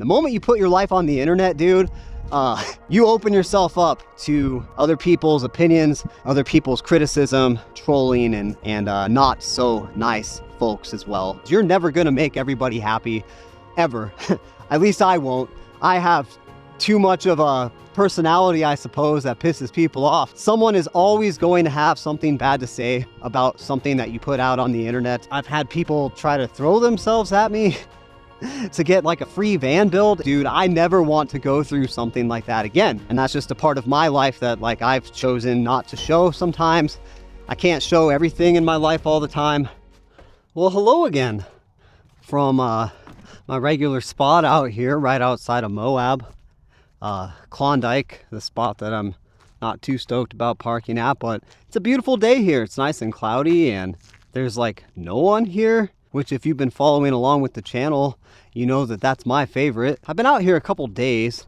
The moment you put your life on the internet, dude, you open yourself up to other people's opinions, other people's criticism, trolling, and not so nice folks as well. You're never gonna make everybody happy, ever. At least I won't. I have too much of a personality, I suppose, that pisses people off. Someone is always going to have something bad to say about something that you put out on the internet. I've had people try to throw themselves at me to get like a free van build. Dude, I never want to go through something like that again. And that's just a part of my life that like I've chosen not to show sometimes. I can't show everything in my life all the time. Well, hello again from my regular spot out here right outside of Moab. Klondike, the spot that I'm not too stoked about parking at, but it's a beautiful day here. It's nice and cloudy and there's like no one here, which if you've been following along with the channel, you know that that's my favorite. I've been out here a couple days.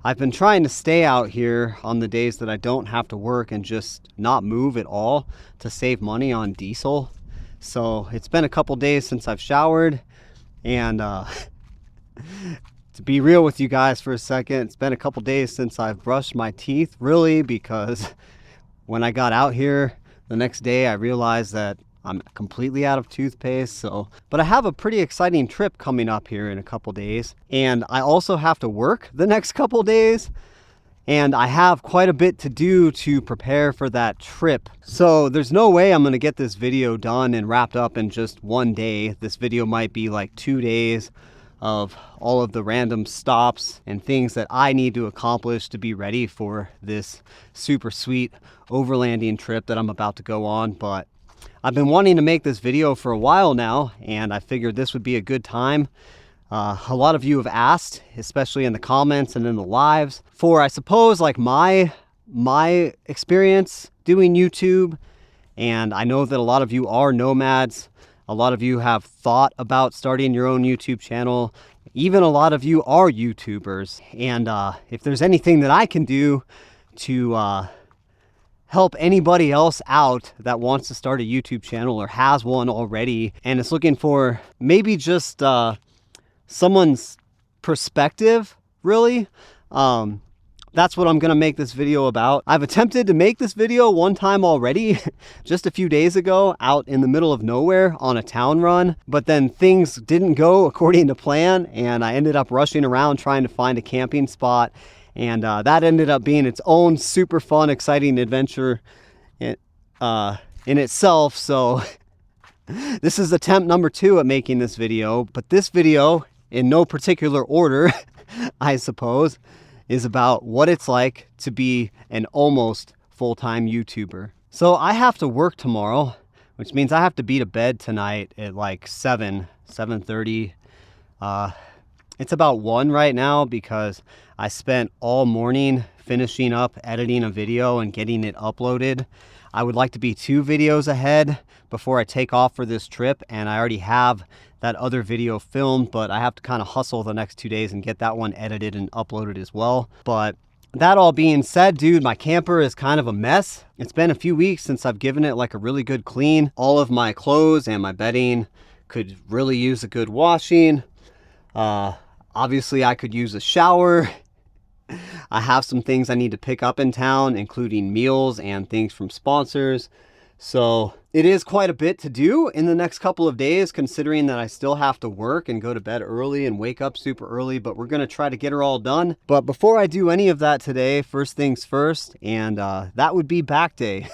I've been trying to stay out here on the days that I don't have to work and just not move at all to save money on diesel. So it's been a couple days since I've showered, and to be real with you guys for a second, it's been a couple days since I've brushed my teeth, really, because when I got out here the next day, I realized that I'm completely out of toothpaste. But I have a pretty exciting trip coming up here in a couple days, and I also have to work the next couple days, and I have quite a bit to do to prepare for that trip. So there's no way I'm gonna get this video done and wrapped up in just one day. This video might be like 2 days of all of the random stops and things that I need to accomplish to be ready for this super sweet overlanding trip that I'm about to go on. But I've been wanting to make this video for a while now, and I figured this would be a good time. A lot of you have asked, especially in the comments and in the lives, for I suppose like my experience doing YouTube. And I know that a lot of you are nomads. A lot of you have thought about starting your own YouTube channel. Even a lot of you are YouTubers. And if there's anything that I can do to help anybody else out that wants to start a YouTube channel or has one already and is looking for maybe just someone's perspective, really, that's what I'm gonna make this video about. I've attempted to make this video one time already, just a few days ago, out in the middle of nowhere on a town run, but then things didn't go according to plan, and I ended up rushing around trying to find a camping spot, and that ended up being its own super fun, exciting adventure in itself. So this is attempt number 2 at making this video, but this video, in no particular order, I suppose, is about what it's like to be an almost full-time YouTuber. So I have to work tomorrow, which means I have to be to bed tonight at like 7:30. It's about 1 right now because I spent all morning finishing up editing a video and getting it uploaded. I would like to be 2 videos ahead before I take off for this trip, and I already have that other video filmed, but I have to kind of hustle the next 2 days and get that one edited and uploaded as well. But that all being said, dude, my camper is kind of a mess. It's been a few weeks since I've given it like a really good clean. All of my clothes and my bedding could really use a good washing. Obviously I could use a shower. I have some things I need to pick up in town, including meals and things from sponsors. So it is quite a bit to do in the next couple of days, considering that I still have to work and go to bed early and wake up super early, but we're going to try to get her all done. But before I do any of that today, first things first, and that would be back day.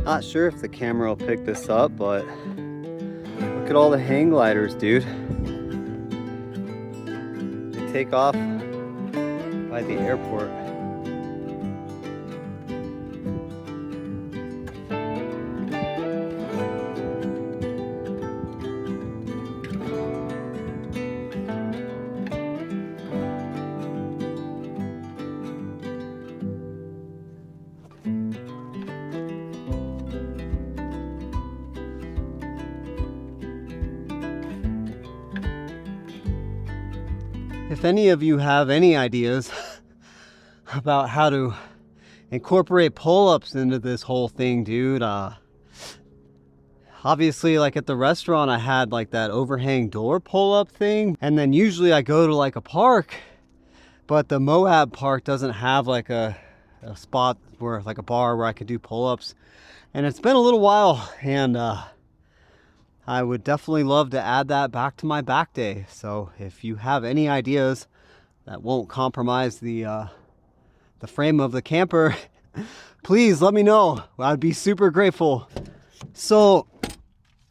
Not sure if the camera will pick this up, but Look at all the hang gliders, dude. They take off by the airport. If any of you have any ideas about how to incorporate pull-ups into this whole thing, dude, obviously like at the restaurant I had like that overhang door pull-up thing, and then usually I go to like a park, but the Moab park doesn't have like a spot where like a bar where I could do pull-ups, and it's been a little while, and I would definitely love to add that back to my back day. So if you have any ideas that won't compromise the frame of the camper, please let me know. I'd be super grateful. So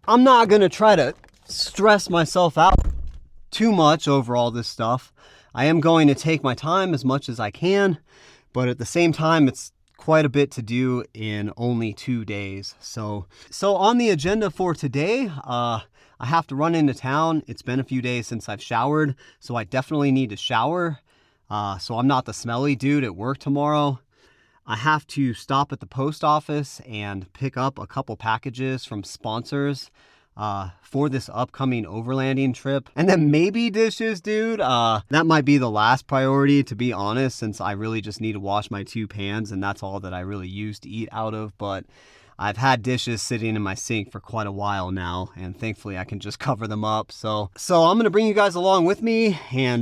I'm not gonna try to stress myself out too much over all this stuff. I am going to take my time as much as I can, but at the same time, it's quite a bit to do in only 2 days. So on the agenda for today, I have to run into town. It's been a few days since I've showered, so I definitely need to shower. So I'm not the smelly dude at work tomorrow. I have to stop at the post office and pick up a couple packages from sponsors for this upcoming overlanding trip. And then maybe dishes, dude. That might be the last priority, to be honest, since I really just need to wash my 2 pans, and that's all that I really use to eat out of. But I've had dishes sitting in my sink for quite a while now, and thankfully I can just cover them up. So I'm gonna bring you guys along with me, and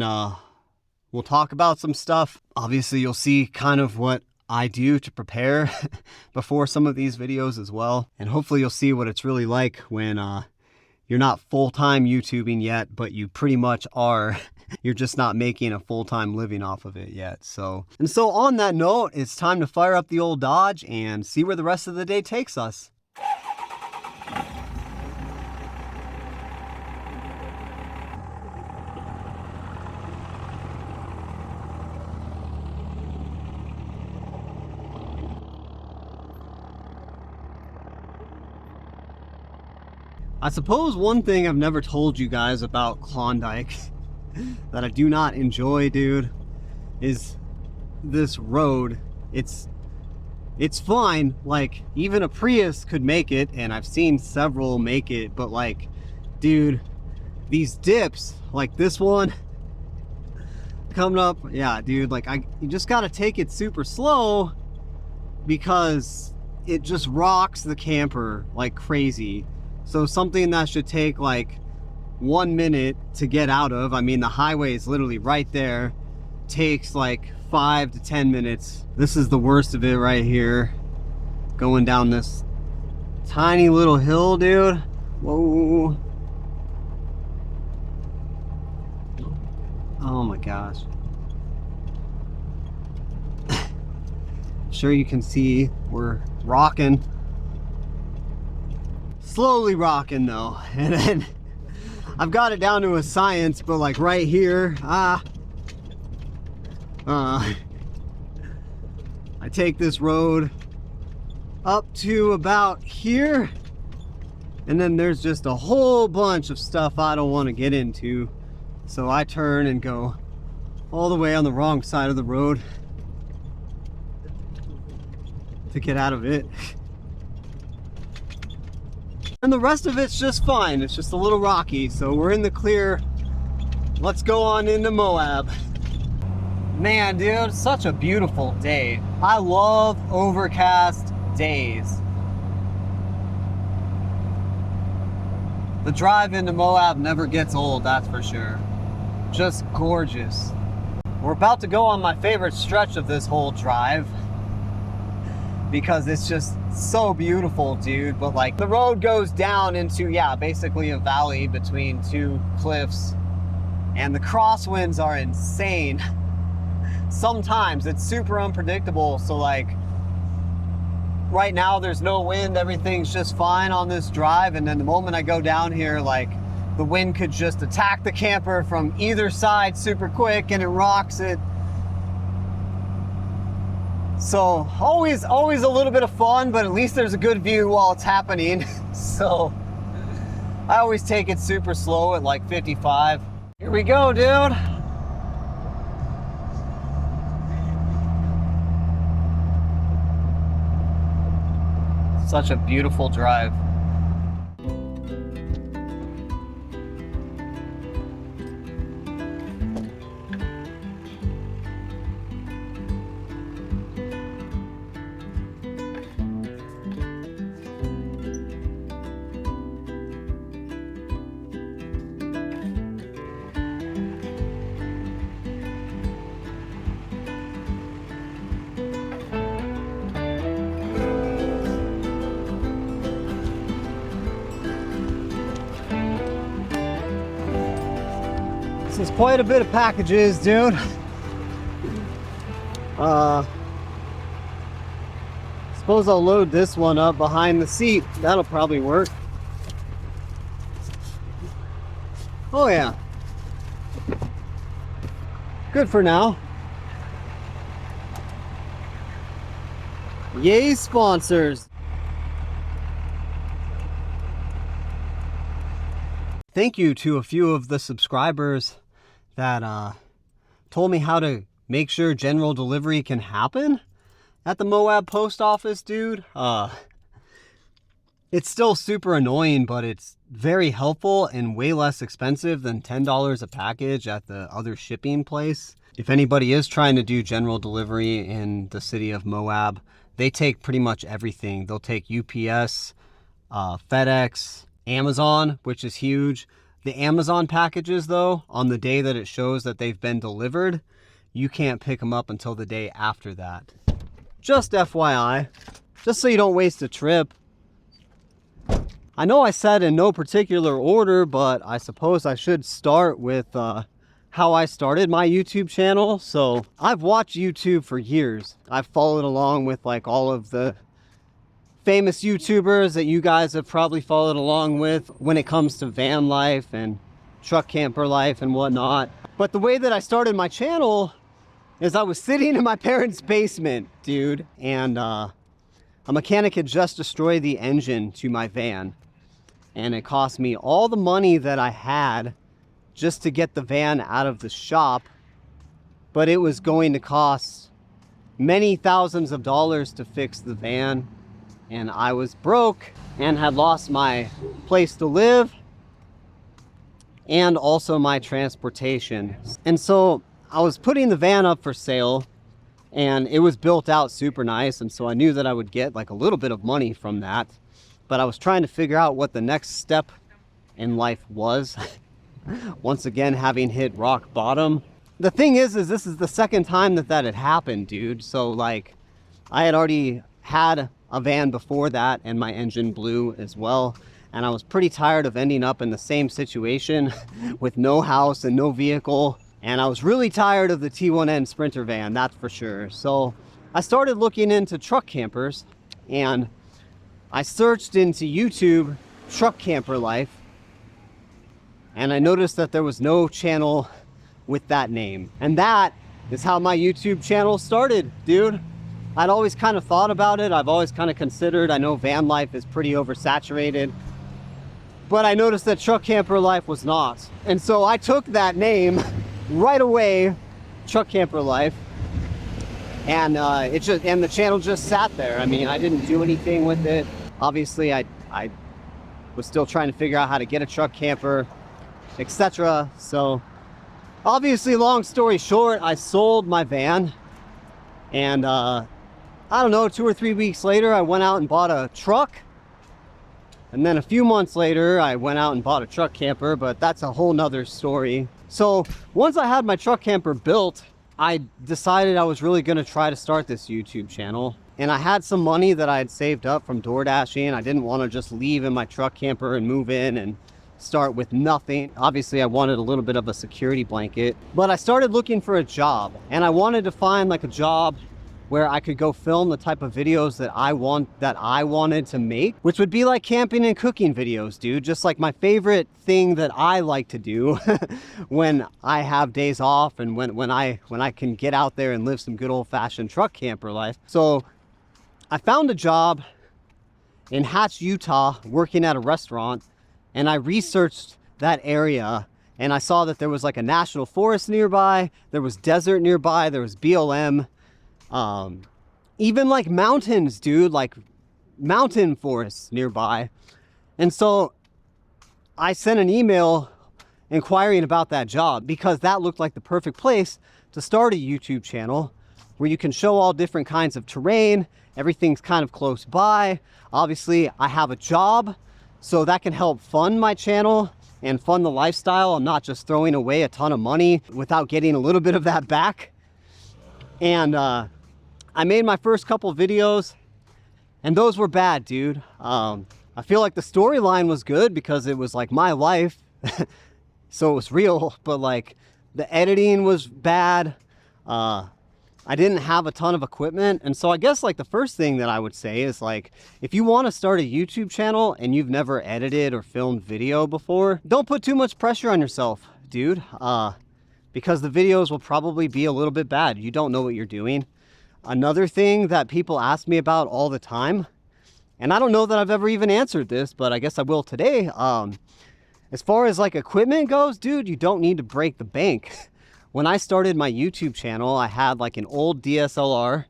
we'll talk about some stuff. Obviously you'll see kind of what I do to prepare before some of these videos as well. And hopefully you'll see what it's really like when you're not full-time YouTubing yet, but you pretty much are. You're just not making a full-time living off of it yet. So on that note, it's time to fire up the old Dodge and see where the rest of the day takes us. I suppose one thing I've never told you guys about Klondike that I do not enjoy, dude, is this road. It's fine, like even a Prius could make it, and I've seen several make it, but like, dude, these dips, like this one coming up, yeah, dude, like you just gotta take it super slow because it just rocks the camper like crazy. So something that should take like 1 minute to get out of, I mean the highway is literally right there, takes like 5 to 10 minutes. This is the worst of it right here, going down this tiny little hill, dude. Whoa. Oh my gosh. Sure you can see we're rocking. Slowly rocking though, and then I've got it down to a science, but like right here, I take this road up to about here, and then there's just a whole bunch of stuff I don't want to get into, so I turn and go all the way on the wrong side of the road to get out of it. And the rest of it's just fine. It's just a little rocky, so we're in the clear. Let's go on into Moab. Man, dude, such a beautiful day. I love overcast days. The drive into Moab never gets old, that's for sure. Just gorgeous. We're about to go on my favorite stretch of this whole drive, because it's just so beautiful, dude. But like the road goes down into, yeah, basically a valley between 2 cliffs, and the crosswinds are insane. Sometimes it's super unpredictable, so like right now there's no wind, everything's just fine on this drive, and then the moment I go down here, like, the wind could just attack the camper from either side super quick and it rocks it. So always a little bit of fun, but at least there's a good view while it's happening. So I always take it super slow at like 55. Here we go, dude. Such a beautiful drive. This is quite a bit of packages, dude. Suppose I'll load this one up behind the seat. That'll probably work. Oh yeah. Good for now. Yay, sponsors. Thank you to a few of the subscribers that told me how to make sure general delivery can happen at the Moab post office, dude. It's still super annoying, but it's very helpful and way less expensive than $10 a package at the other shipping place. If anybody is trying to do general delivery in the city of Moab, they take pretty much everything. They'll take UPS, FedEx, Amazon, which is huge. The Amazon packages, though, on the day that it shows that they've been delivered, you can't pick them up until the day after that. Just FYI, just so you don't waste a trip. I know I said in no particular order, but I suppose I should start with how I started my YouTube channel. So I've watched YouTube for years. I've followed along with like all of the famous YouTubers that you guys have probably followed along with when it comes to van life and truck camper life and whatnot. But the way that I started my channel is I was sitting in my parents' basement, dude, and a mechanic had just destroyed the engine to my van, and it cost me all the money that I had just to get the van out of the shop, but it was going to cost many thousands of dollars to fix the van. And I was broke and had lost my place to live and also my transportation. And so I was putting the van up for sale, and it was built out super nice. And so I knew that I would get like a little bit of money from that, but I was trying to figure out what the next step in life was. Once again, having hit rock bottom. The thing is this is the second time that had happened, dude. So like I had already had a van before that and my engine blew as well, and I was pretty tired of ending up in the same situation with no house and no vehicle, and I was really tired of the T1N Sprinter van, that's for sure. So I started looking into truck campers, and I searched into YouTube truck camper life, and I noticed that there was no channel with that name, and that is how my YouTube channel started, dude. I'd always kind of thought about it. I've always kind of considered, I know van life is pretty oversaturated, but I noticed that truck camper life was not. And so I took that name right away, truck camper life, and the channel just sat there. I mean, I didn't do anything with it. Obviously, I was still trying to figure out how to get a truck camper, etc. So obviously, long story short, I sold my van, and I don't know, 2 or 3 weeks later, I went out and bought a truck. And then a few months later, I went out and bought a truck camper, but that's a whole nother story. So once I had my truck camper built, I decided I was really gonna try to start this YouTube channel. And I had some money that I had saved up from door dashing. I didn't want to just leave in my truck camper and move in and start with nothing. Obviously, I wanted a little bit of a security blanket, but I started looking for a job, and I wanted to find like a job where I could go film the type of videos that I wanted to make, which would be like camping and cooking videos, dude. Just like my favorite thing that I like to do when I have days off and when I can get out there and live some good old-fashioned truck camper life. So I found a job in Hatch, Utah, working at a restaurant, and I researched that area, and I saw that there was like a national forest nearby, there was desert nearby, there was BLM, even like mountains, dude, like mountain forests nearby. And so I sent an email inquiring about that job because that looked like the perfect place to start a YouTube channel where you can show all different kinds of terrain. Everything's kind of close by. Obviously, I have a job, so that can help fund my channel and fund the lifestyle. I'm not just throwing away a ton of money without getting a little bit of that back. And I made my first couple videos, and those were bad, dude. I feel like the storyline was good because it was like my life, so it was real, but like the editing was bad. I didn't have a ton of equipment. And so I guess like the first thing that I would say is like, if you want to start a YouTube channel and you've never edited or filmed video before, don't put too much pressure on yourself, dude. Because the videos will probably be a little bit bad. You don't know what you're doing. Another thing that people ask me about all the time, and I don't know that I've ever even answered this, but I guess I will today. As far as like equipment goes, dude, you don't need to break the bank. When I started my YouTube channel, I had like an old DSLR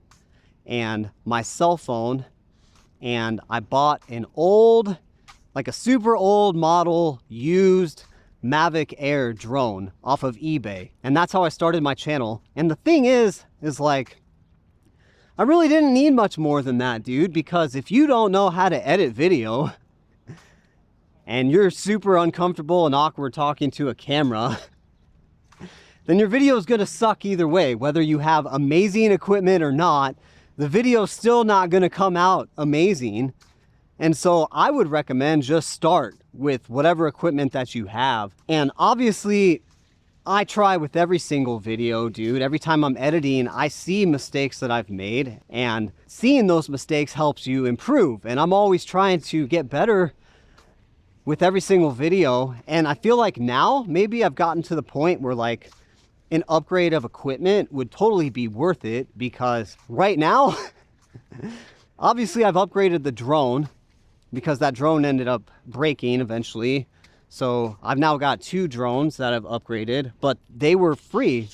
and my cell phone, and I bought an old, like a super old model used Mavic Air drone off of eBay. And that's how I started my channel. And the thing is like, I really didn't need much more than that, dude, because if you don't know how to edit video and you're super uncomfortable and awkward talking to a camera, then your video is going to suck either way. Whether you have amazing equipment or not, the video's still not going to come out amazing. And so I would recommend just start with whatever equipment that you have. And obviously, I try with every single video, dude. Every time I'm editing, I see mistakes that I've made, and seeing those mistakes helps you improve. And I'm always trying to get better with every single video. And I feel like now maybe I've gotten to the point where like an upgrade of equipment would totally be worth it, because right now, obviously I've upgraded the drone because that drone ended up breaking eventually. So I've now got 2 drones that I've upgraded, but they were free.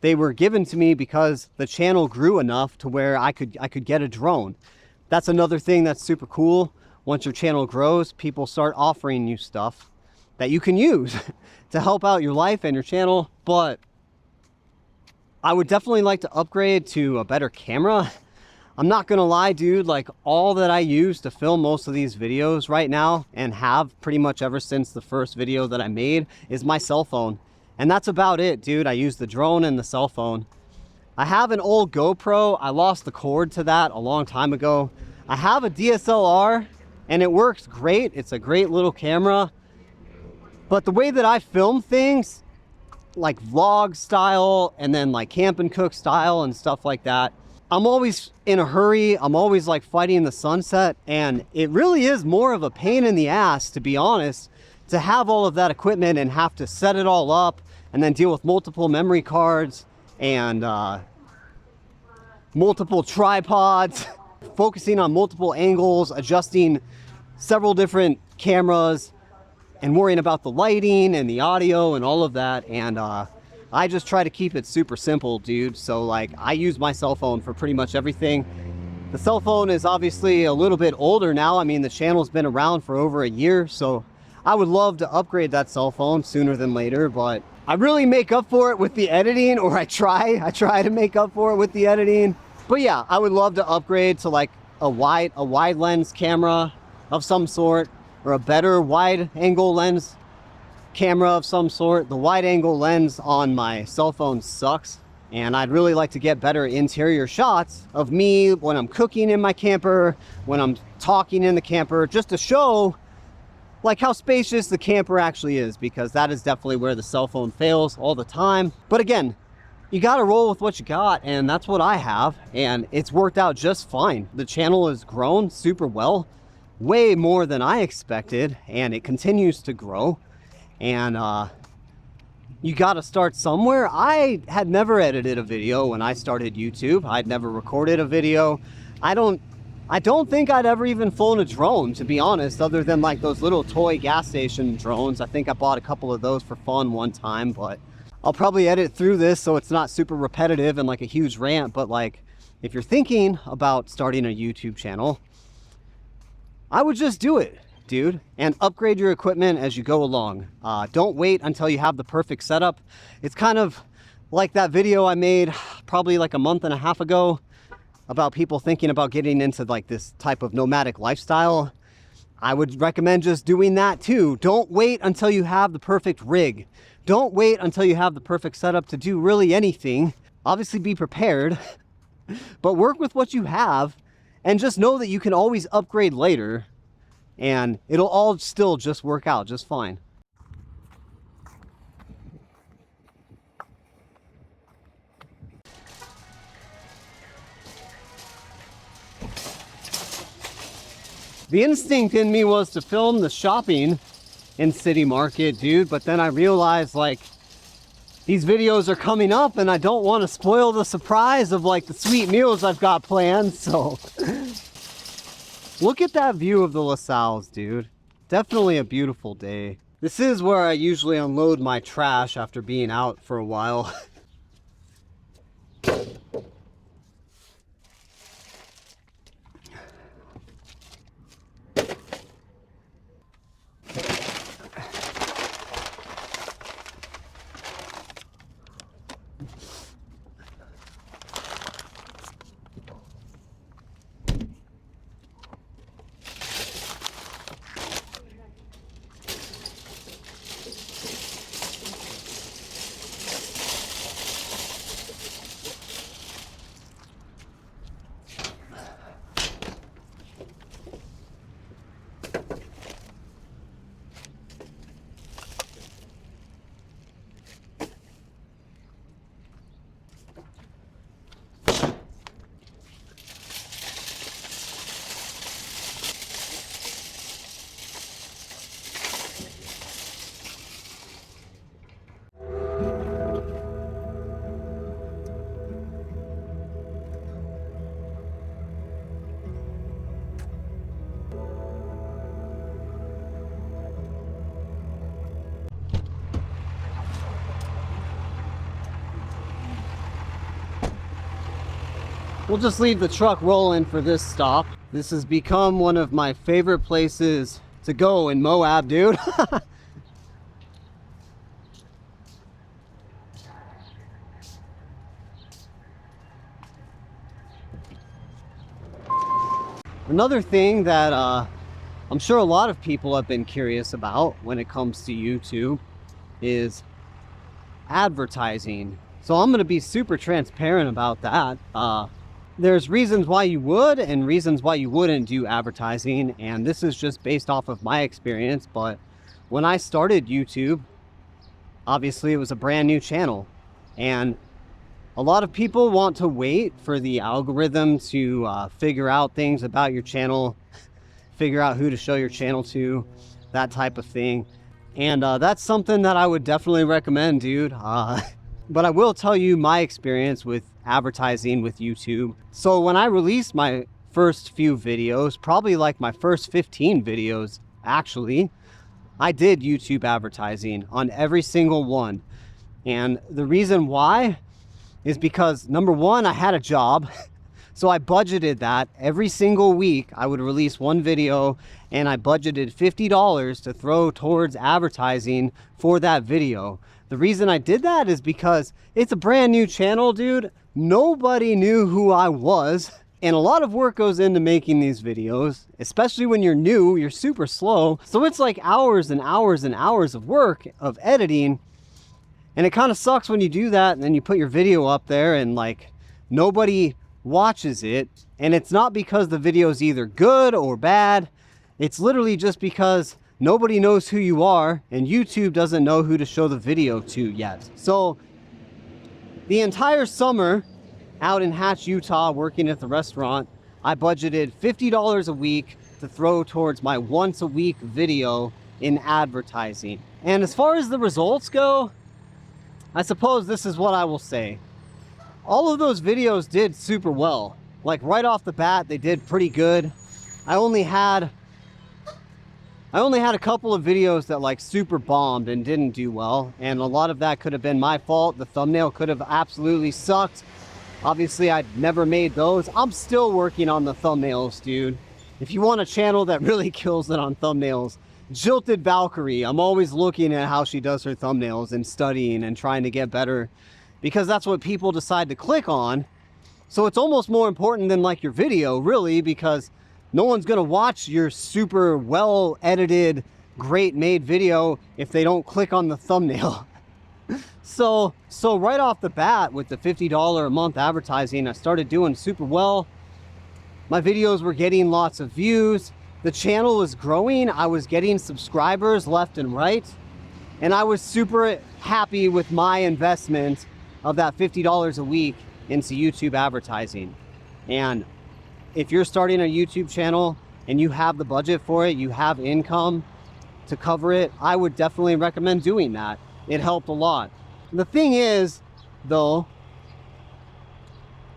They were given to me because the channel grew enough to where I could get a drone. That's another thing that's super cool. Once your channel grows, people start offering you stuff that you can use to help out your life and your channel. But I would definitely like to upgrade to a better camera. I'm not gonna lie, dude, like all that I use to film most of these videos right now, and have pretty much ever since the first video that I made, is my cell phone. And that's about it, dude. I use the drone and the cell phone. I have an old GoPro. I lost the cord to that a long time ago. I have a DSLR and it works great. It's a great little camera. But the way that I film things, like vlog style and then like camp and cook style and stuff like that, I'm always in a hurry. I'm always like fighting the sunset, and it really is more of a pain in the ass, to be honest, to have all of that equipment and have to set it all up and then deal with multiple memory cards and multiple tripods, focusing on multiple angles, adjusting several different cameras, and worrying about the lighting and the audio and all of that. And I just try to keep it super simple, dude. So like I use my cell phone for pretty much everything. The cell phone is obviously a little bit older now. I mean, the channel's been around for over a year, so I would love to upgrade that cell phone sooner than later, but I really make up for it with the editing, or I try to make up for it with the editing. But yeah, I would love to upgrade to like a wide lens camera of some sort, or a better wide angle lens camera of some sort. The wide angle lens on my cell phone sucks, and I'd really like to get better interior shots of me when I'm cooking in my camper, when I'm talking in the camper, just to show like how spacious the camper actually is, because that is definitely where the cell phone fails all the time. But again, you got to roll with what you got, and that's what I have, and it's worked out just fine. The channel has grown super well, way more than I expected, and it continues to grow. And you got to start somewhere. I had never edited a video when I started YouTube. I'd never recorded a video. I don't think I'd ever even flown a drone, to be honest, other than like those little toy gas station drones. I think I bought a couple of those for fun one time, but I'll probably edit through this so it's not super repetitive and like a huge rant. But like, if you're thinking about starting a YouTube channel, I would just do it, dude, and upgrade your equipment as you go along. Don't wait until you have the perfect setup. It's kind of like that video I made probably like a month and a half ago about people thinking about getting into like this type of nomadic lifestyle. I would recommend just doing that too. Don't wait until you have the perfect rig. Don't wait until you have the perfect setup to do really anything. Obviously be prepared, but work with what you have and just know that you can always upgrade later and it'll all still just work out just fine. The instinct in me was to film the shopping in City Market, dude, but then I realized like these videos are coming up and I don't want to spoil the surprise of like the sweet meals I've got planned. So look at that view of the LaSalle's, dude. Definitely a beautiful day. This is where I usually unload my trash after being out for a while. We'll just leave the truck rolling for this stop. This has become one of my favorite places to go in Moab, dude. Another thing that I'm sure a lot of people have been curious about when it comes to YouTube is advertising. So I'm going to be super transparent about that. There's reasons why you would and reasons why you wouldn't do advertising, and this is just based off of my experience. But when I started YouTube, obviously it was a brand new channel, and a lot of people want to wait for the algorithm to figure out things about your channel, figure out who to show your channel to, that type of thing. And that's something that I would definitely recommend, dude. But I will tell you my experience with advertising with YouTube. So when I released my first few videos, probably like my first 15 videos actually, I did YouTube advertising on every single one. And the reason why is because, number one, I had a job. So I budgeted that every single week. I would release one video and I budgeted $50 to throw towards advertising for that video. The reason I did that is because it's a brand new channel, dude. Nobody knew who I was. And a lot of work goes into making these videos, especially when you're new, you're super slow. So it's like hours and hours and hours of work of editing. And it kind of sucks when you do that and then you put your video up there and like nobody watches it. And it's not because the video is either good or bad. It's literally just because nobody knows who you are and YouTube doesn't know who to show the video to yet. So The entire summer out in Hatch, Utah, working at the restaurant, I budgeted $50 a week to throw towards my once a week video in advertising. And as far as the results go, I suppose this is what I will say. All of those videos did super well. Like right off the bat, they did pretty good. I only had a couple of videos that like super bombed and didn't do well. And a lot of that could have been my fault. The thumbnail could have absolutely sucked. Obviously, I'd never made those. I'm still working on the thumbnails, dude. If you want a channel that really kills it on thumbnails, Jilted Valkyrie. I'm always looking at how she does her thumbnails and studying and trying to get better, because that's what people decide to click on. So it's almost more important than like your video, really, because no one's gonna watch your super well edited, great made video if they don't click on the thumbnail. So right off the bat with the $50 a month advertising, I started doing super well. My videos were getting lots of views. The channel was growing. I was getting subscribers left and right. And I was super happy with my investment of that $50 a week into YouTube advertising. And if you're starting a YouTube channel and you have the budget for it, you have income to cover it, I would definitely recommend doing that. It helped a lot. The thing is, though,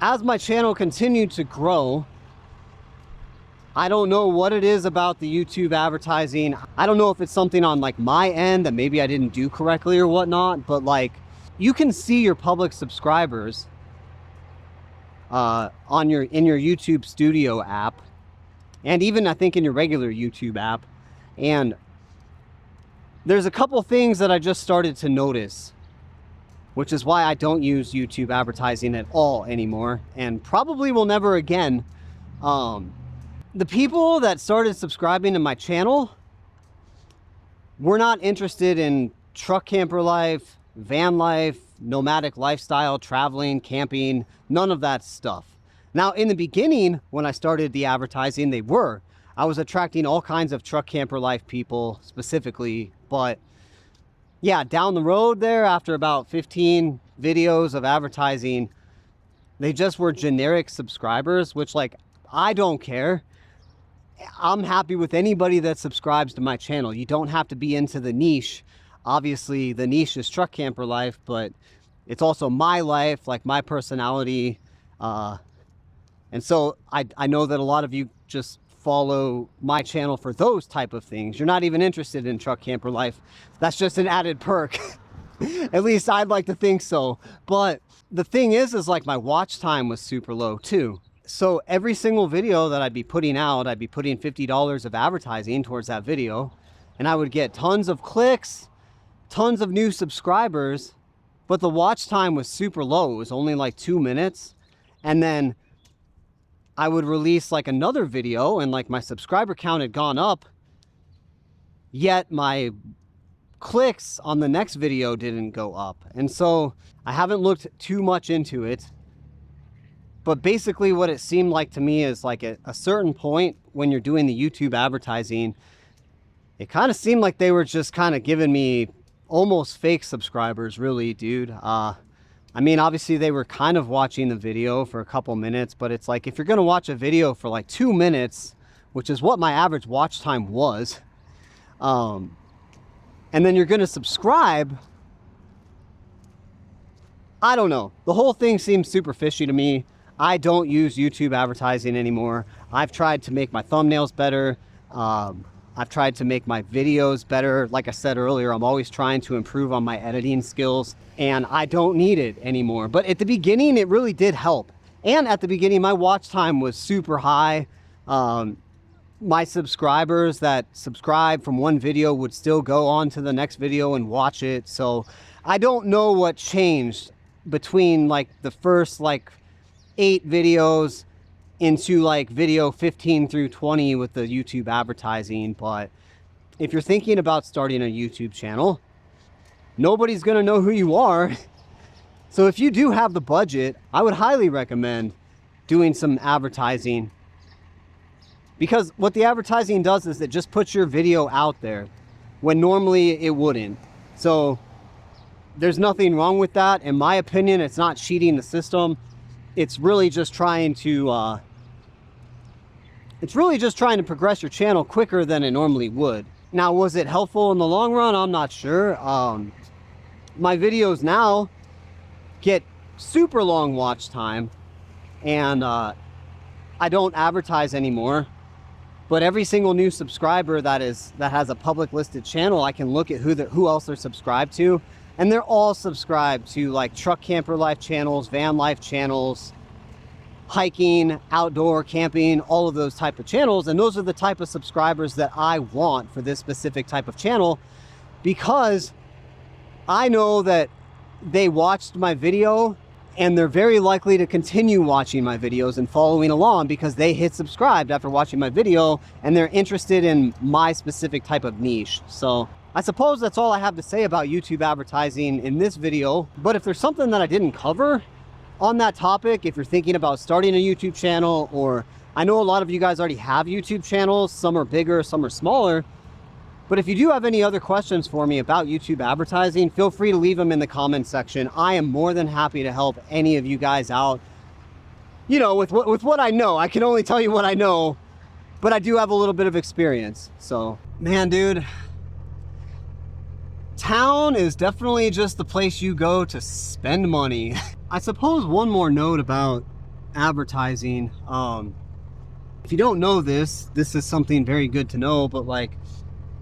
as my channel continued to grow, I don't know what it is about the YouTube advertising. I don't know if it's something on like my end that maybe I didn't do correctly or whatnot, but like you can see your public subscribers in your YouTube Studio app, and even I think in your regular YouTube app. And there's a couple things that I just started to notice, which is why I don't use YouTube advertising at all anymore, and probably will never again. The people that started subscribing to my channel were not interested in truck camper life, van life, nomadic lifestyle, traveling, camping, none of that stuff. Now, in the beginning, when I started the advertising, they were. I was attracting all kinds of truck camper life people specifically, but yeah, down the road there, after about 15 videos of advertising, they just were generic subscribers, which like, I don't care. I'm happy with anybody that subscribes to my channel. You don't have to be into the niche. Obviously, the niche is truck camper life, but it's also my life, like my personality. And so I know that a lot of you just follow my channel for those type of things. You're not even interested in truck camper life. That's just an added perk. At least I'd like to think so. But the thing is like my watch time was super low too. So every single video that I'd be putting out, I'd be putting $50 of advertising towards that video, and I would get tons of clicks, tons of new subscribers, but the watch time was super low. It was only like 2 minutes. And then I would release like another video and like my subscriber count had gone up, yet my clicks on the next video didn't go up. And so I haven't looked too much into it, but basically what it seemed like to me is like at a certain point when you're doing the YouTube advertising, it kind of seemed like they were just kind of giving me almost fake subscribers, really, dude. I mean, obviously they were kind of watching the video for a couple minutes, but it's like if you're gonna watch a video for like 2 minutes, which is what my average watch time was, and then you're gonna subscribe, I don't know. The whole thing seems super fishy to me. I don't use YouTube advertising anymore. I've tried to make my thumbnails better. I've tried to make my videos better. Like I said earlier, I'm always trying to improve on my editing skills, and I don't need it anymore. But at the beginning, it really did help. And at the beginning, my watch time was super high. My subscribers that subscribe from one video would still go on to the next video and watch it. So I don't know what changed between like the first like 8 videos into like video 15 through 20 with the YouTube advertising. But if you're thinking about starting a YouTube channel, nobody's gonna know who you are. So if you do have the budget, I would highly recommend doing some advertising, because what the advertising does is it just puts your video out there when normally it wouldn't. So there's nothing wrong with that. In my opinion, it's not cheating the system. It's really just trying to progress your channel quicker than it normally would. Now, was it helpful in the long run? I'm not sure. My videos now get super long watch time, and I don't advertise anymore. But every single new subscriber that has a public listed channel, I can look at who else they're subscribed to, and they're all subscribed to like truck camper life channels, van life channels, hiking, outdoor camping, all of those type of channels. And those are the type of subscribers that I want for this specific type of channel, because I know that they watched my video and they're very likely to continue watching my videos and following along because they hit subscribed after watching my video and they're interested in my specific type of niche. So I suppose that's all I have to say about YouTube advertising in this video. But if there's something that I didn't cover on that topic, if you're thinking about starting a YouTube channel, or I know a lot of you guys already have YouTube channels, some are bigger, some are smaller, but if you do have any other questions for me about YouTube advertising, feel free to leave them in the comments section. I am more than happy to help any of you guys out, you know, with what I know. I can only tell you what I know, but I do have a little bit of experience. So, man, dude, town is definitely just the place you go to spend money. I suppose one more note about advertising. If you don't know this is something very good to know, but like,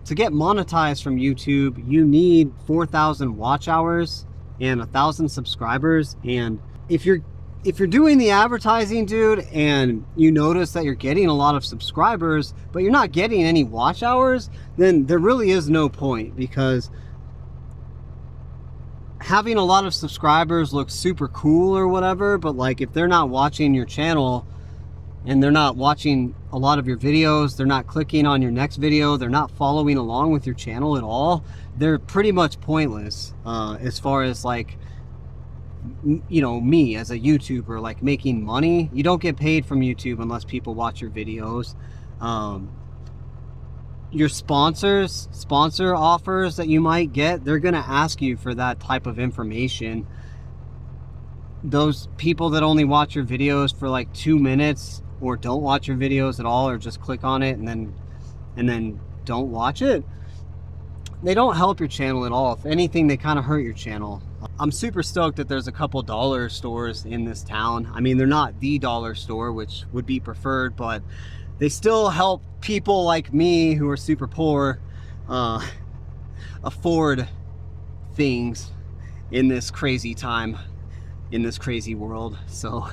to get monetized from YouTube, you need 4,000 watch hours and 1,000 subscribers. And if you're doing the advertising, dude, and you notice that you're getting a lot of subscribers, but you're not getting any watch hours, then there really is no point, because having a lot of subscribers looks super cool or whatever, but like if they're not watching your channel and they're not watching a lot of your videos, they're not clicking on your next video, they're not following along with your channel at all, they're pretty much pointless as far as like, you know, me as a YouTuber, like making money. You don't get paid from YouTube unless people watch your videos. Your sponsor offers that you might get, they're gonna ask you for that type of information. Those people that only watch your videos for like 2 minutes, or don't watch your videos at all, or just click on it and then don't watch it, they don't help your channel at all. If anything, they kind of hurt your channel. I'm super stoked that there's a couple dollar stores in this town. I mean, they're not the dollar store, which would be preferred, but they still help people like me who are super poor afford things in this crazy time, in this crazy world. So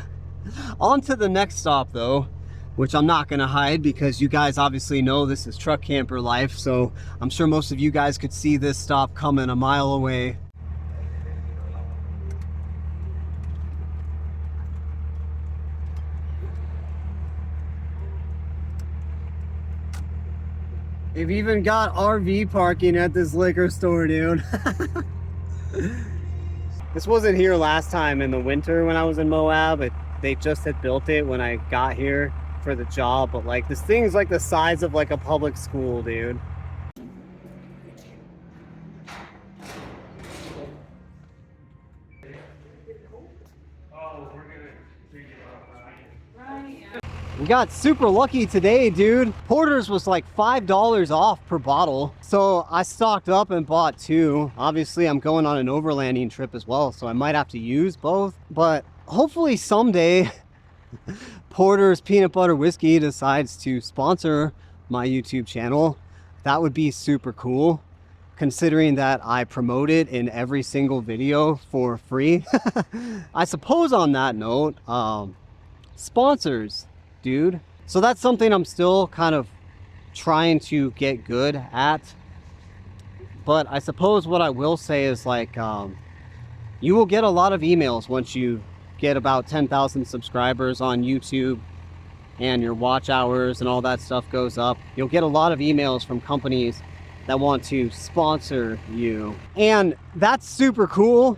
on to the next stop though, which I'm not gonna hide because you guys obviously know this is truck camper life, so I'm sure most of you guys could see this stop coming a mile away. They've even got RV parking at this liquor store, dude. This wasn't here last time in the winter when I was in Moab. They just had built it when I got here for the job, but like this thing's like the size of like a public school, dude. We got super lucky today, dude. Porter's was like $5 off per bottle. So I stocked up and bought 2. Obviously, I'm going on an overlanding trip as well, so I might have to use both. But hopefully someday, Porter's Peanut Butter Whiskey decides to sponsor my YouTube channel. That would be super cool, considering that I promote it in every single video for free. I suppose on that note, sponsors, dude. So that's something I'm still kind of trying to get good at. But I suppose what I will say is like, you will get a lot of emails once you get about 10,000 subscribers on YouTube and your watch hours and all that stuff goes up. You'll get a lot of emails from companies that want to sponsor you. And that's super cool.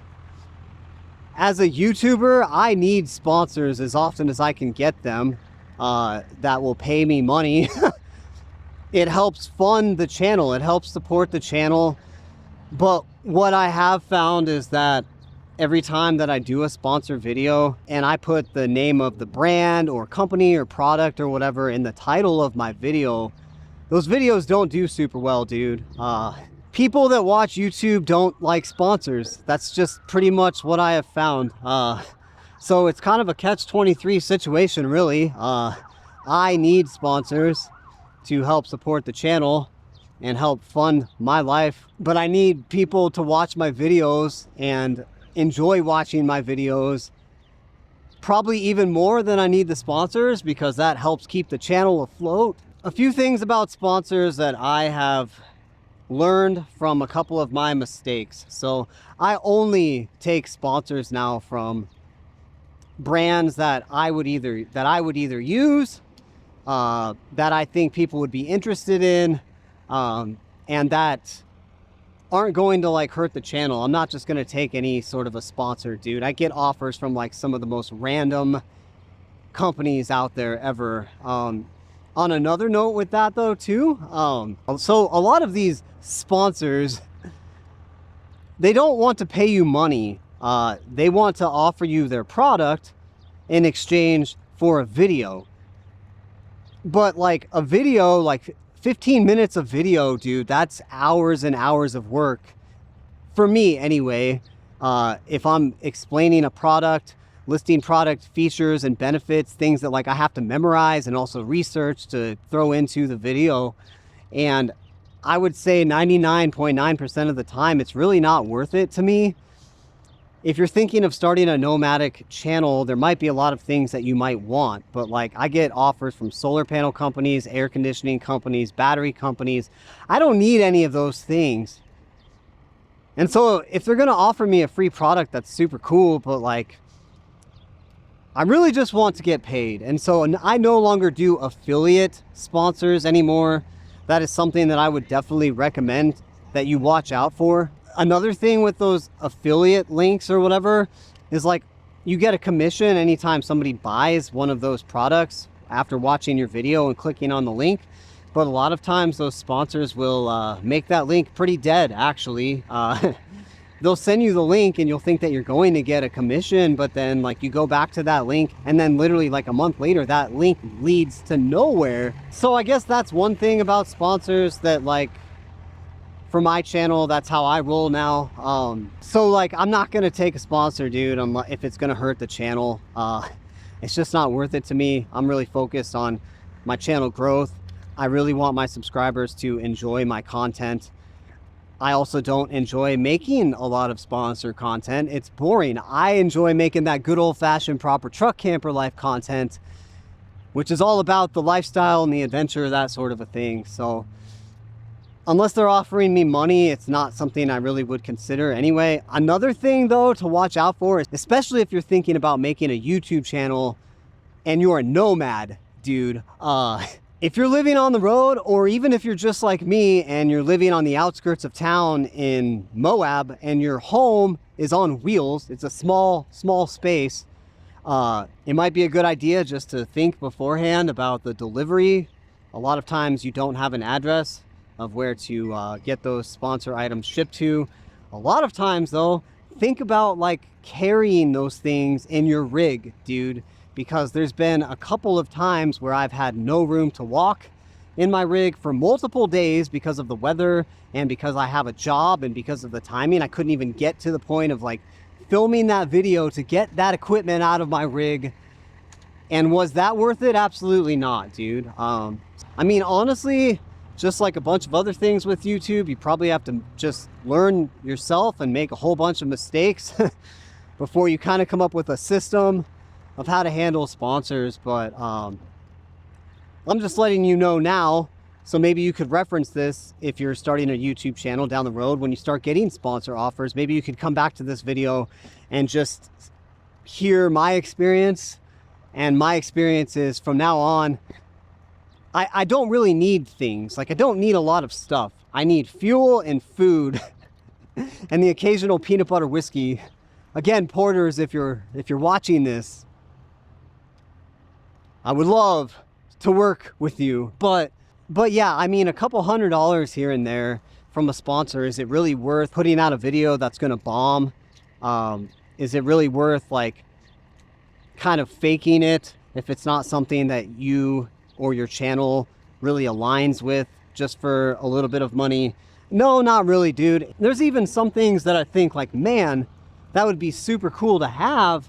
As a YouTuber, I need sponsors as often as I can get them. That will pay me money. It helps fund the channel, it helps support the channel. But what I have found is that every time that I do a sponsor video and I put the name of the brand or company or product or whatever in the title of my video, those videos don't do super well, dude. People that watch YouTube don't like sponsors. That's just pretty much what I have found. So it's kind of a catch-23 situation, really. I need sponsors to help support the channel and help fund my life, but I need people to watch my videos and enjoy watching my videos probably even more than I need the sponsors, because that helps keep the channel afloat. A few things about sponsors that I have learned from a couple of my mistakes. So I only take sponsors now from brands that I would either use, that I think people would be interested in, and that aren't going to like hurt the channel. I'm not just going to take any sort of a sponsor, dude. I get offers from like some of the most random companies out there ever. On another note with that though too, so a lot of these sponsors, they don't want to pay you money. They want to offer you their product in exchange for a video. But like a video, like 15 minutes of video, dude, that's hours and hours of work. For me anyway, if I'm explaining a product, listing product features and benefits, things that like I have to memorize and also research to throw into the video. And I would say 99.9% of the time, it's really not worth it to me. If you're thinking of starting a nomadic channel, there might be a lot of things that you might want, but like I get offers from solar panel companies, air conditioning companies, battery companies. I don't need any of those things. And so if they're going to offer me a free product, that's super cool, but like I really just want to get paid. And so I no longer do affiliate sponsors anymore. That is something that I would definitely recommend that you watch out for. Another thing with those affiliate links or whatever is like you get a commission anytime somebody buys one of those products after watching your video and clicking on the link. But a lot of times those sponsors will make that link pretty dead, actually. They'll send you the link and you'll think that you're going to get a commission, but then like you go back to that link and then literally like a month later that link leads to nowhere. So I guess that's one thing about sponsors that like for my channel, that's how I roll now. So like I'm not gonna take a sponsor, dude, if it's gonna hurt the channel. It's just not worth it to me. I'm really focused on my channel growth. I really want my subscribers to enjoy my content. I also don't enjoy making a lot of sponsor content. It's boring. I enjoy making that good old-fashioned proper truck camper life content, which is all about the lifestyle and the adventure, that sort of a thing. So unless they're offering me money, it's not something I really would consider anyway. Another thing though to watch out for, especially if you're thinking about making a YouTube channel and you're a nomad, dude, if you're living on the road, or even if you're just like me and you're living on the outskirts of town in Moab and your home is on wheels, it's a small space, it might be a good idea just to think beforehand about the delivery. A lot of times you don't have an address of where to get those sponsor items shipped to. A lot of times though, think about like carrying those things in your rig, dude, because there's been a couple of times where I've had no room to walk in my rig for multiple days because of the weather and because I have a job and because of the timing. I couldn't even get to the point of like filming that video to get that equipment out of my rig. And was that worth it? Absolutely not, dude. I mean, honestly, just like a bunch of other things with YouTube, you probably have to just learn yourself and make a whole bunch of mistakes before you kind of come up with a system of how to handle sponsors. But I'm just letting you know now, so maybe you could reference this if you're starting a YouTube channel down the road. When you start getting sponsor offers, maybe you could come back to this video and just hear my experience. And my experience is, from now on, I don't really need things. Like, I don't need a lot of stuff. I need fuel and food and the occasional peanut butter whiskey. Again, porters, if you're watching this, I would love to work with you. But yeah, I mean, a couple $100s here and there from a sponsor. Is it really worth putting out a video that's going to bomb? Is it really worth like kind of faking it if it's not something that you or your channel really aligns with just for a little bit of money? No, not really, dude. There's even some things that I think like, man, that would be super cool to have.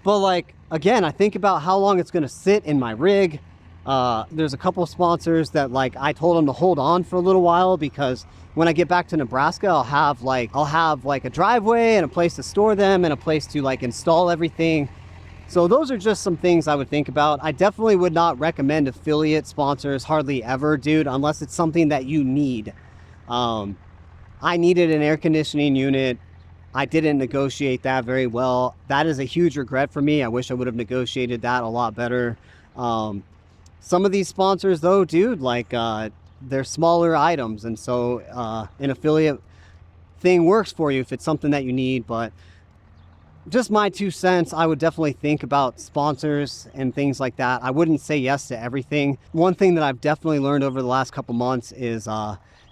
But like, again, I think about how long it's going to sit in my rig. There's a couple of sponsors that like I told them to hold on for a little while, because when I get back to Nebraska, I'll have like a driveway and a place to store them and a place to like install everything. So those are just some things I would think about. I definitely would not recommend affiliate sponsors hardly ever, dude, unless it's something that you need. I needed an air conditioning unit. I didn't negotiate that very well. That is a huge regret for me. I wish I would have negotiated that a lot better. Some of these sponsors though, dude, like they're smaller items, and so an affiliate thing works for you if it's something that you need. But just my 2 cents, I would definitely think about sponsors and things like that. I wouldn't say yes to everything. One thing that I've definitely learned over the last couple months is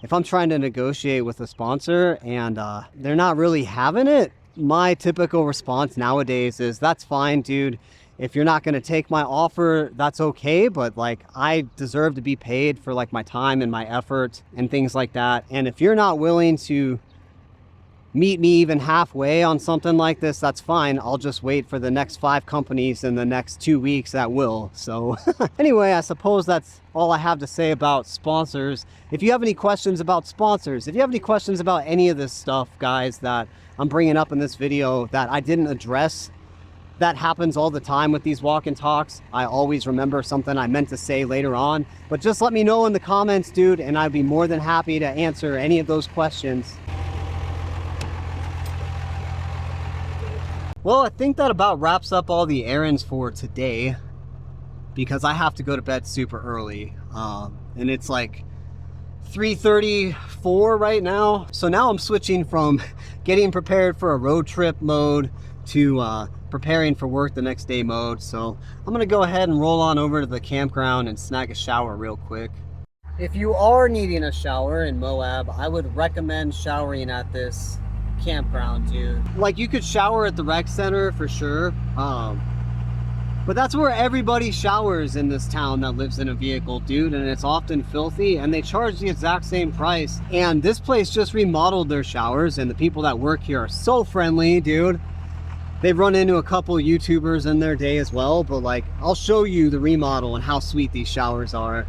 if I'm trying to negotiate with a sponsor and they're not really having it, my typical response nowadays is, that's fine, dude. If you're not going to take my offer, that's okay. But like, I deserve to be paid for like my time and my effort and things like that. And if you're not willing to meet me even halfway on something like this, that's fine. I'll just wait for the next 5 companies in the next 2 weeks that will. So anyway, I suppose that's all I have to say about sponsors. If you have any questions about sponsors, if you have any questions about any of this stuff, guys, that I'm bringing up in this video that I didn't address, that happens all the time with these walk and talks. I always remember something I meant to say later on, but just let me know in the comments, dude, and I'd be more than happy to answer any of those questions. Well, I think that about wraps up all the errands for today, because I have to go to bed super early. And it's like 3:34 right now. So now I'm switching from getting prepared for a road trip mode to preparing for work the next day mode. So I'm gonna go ahead and roll on over to the campground and snag a shower real quick. If you are needing a shower in Moab, I would recommend showering at this campground, dude. Like, you could shower at the rec center for sure, but that's where everybody showers in this town that lives in a vehicle, dude, and it's often filthy, and they charge the exact same price. And this place just remodeled their showers, and the people that work here are so friendly, dude. They've run into a couple YouTubers in their day as well, but like, I'll show you the remodel and how sweet these showers are.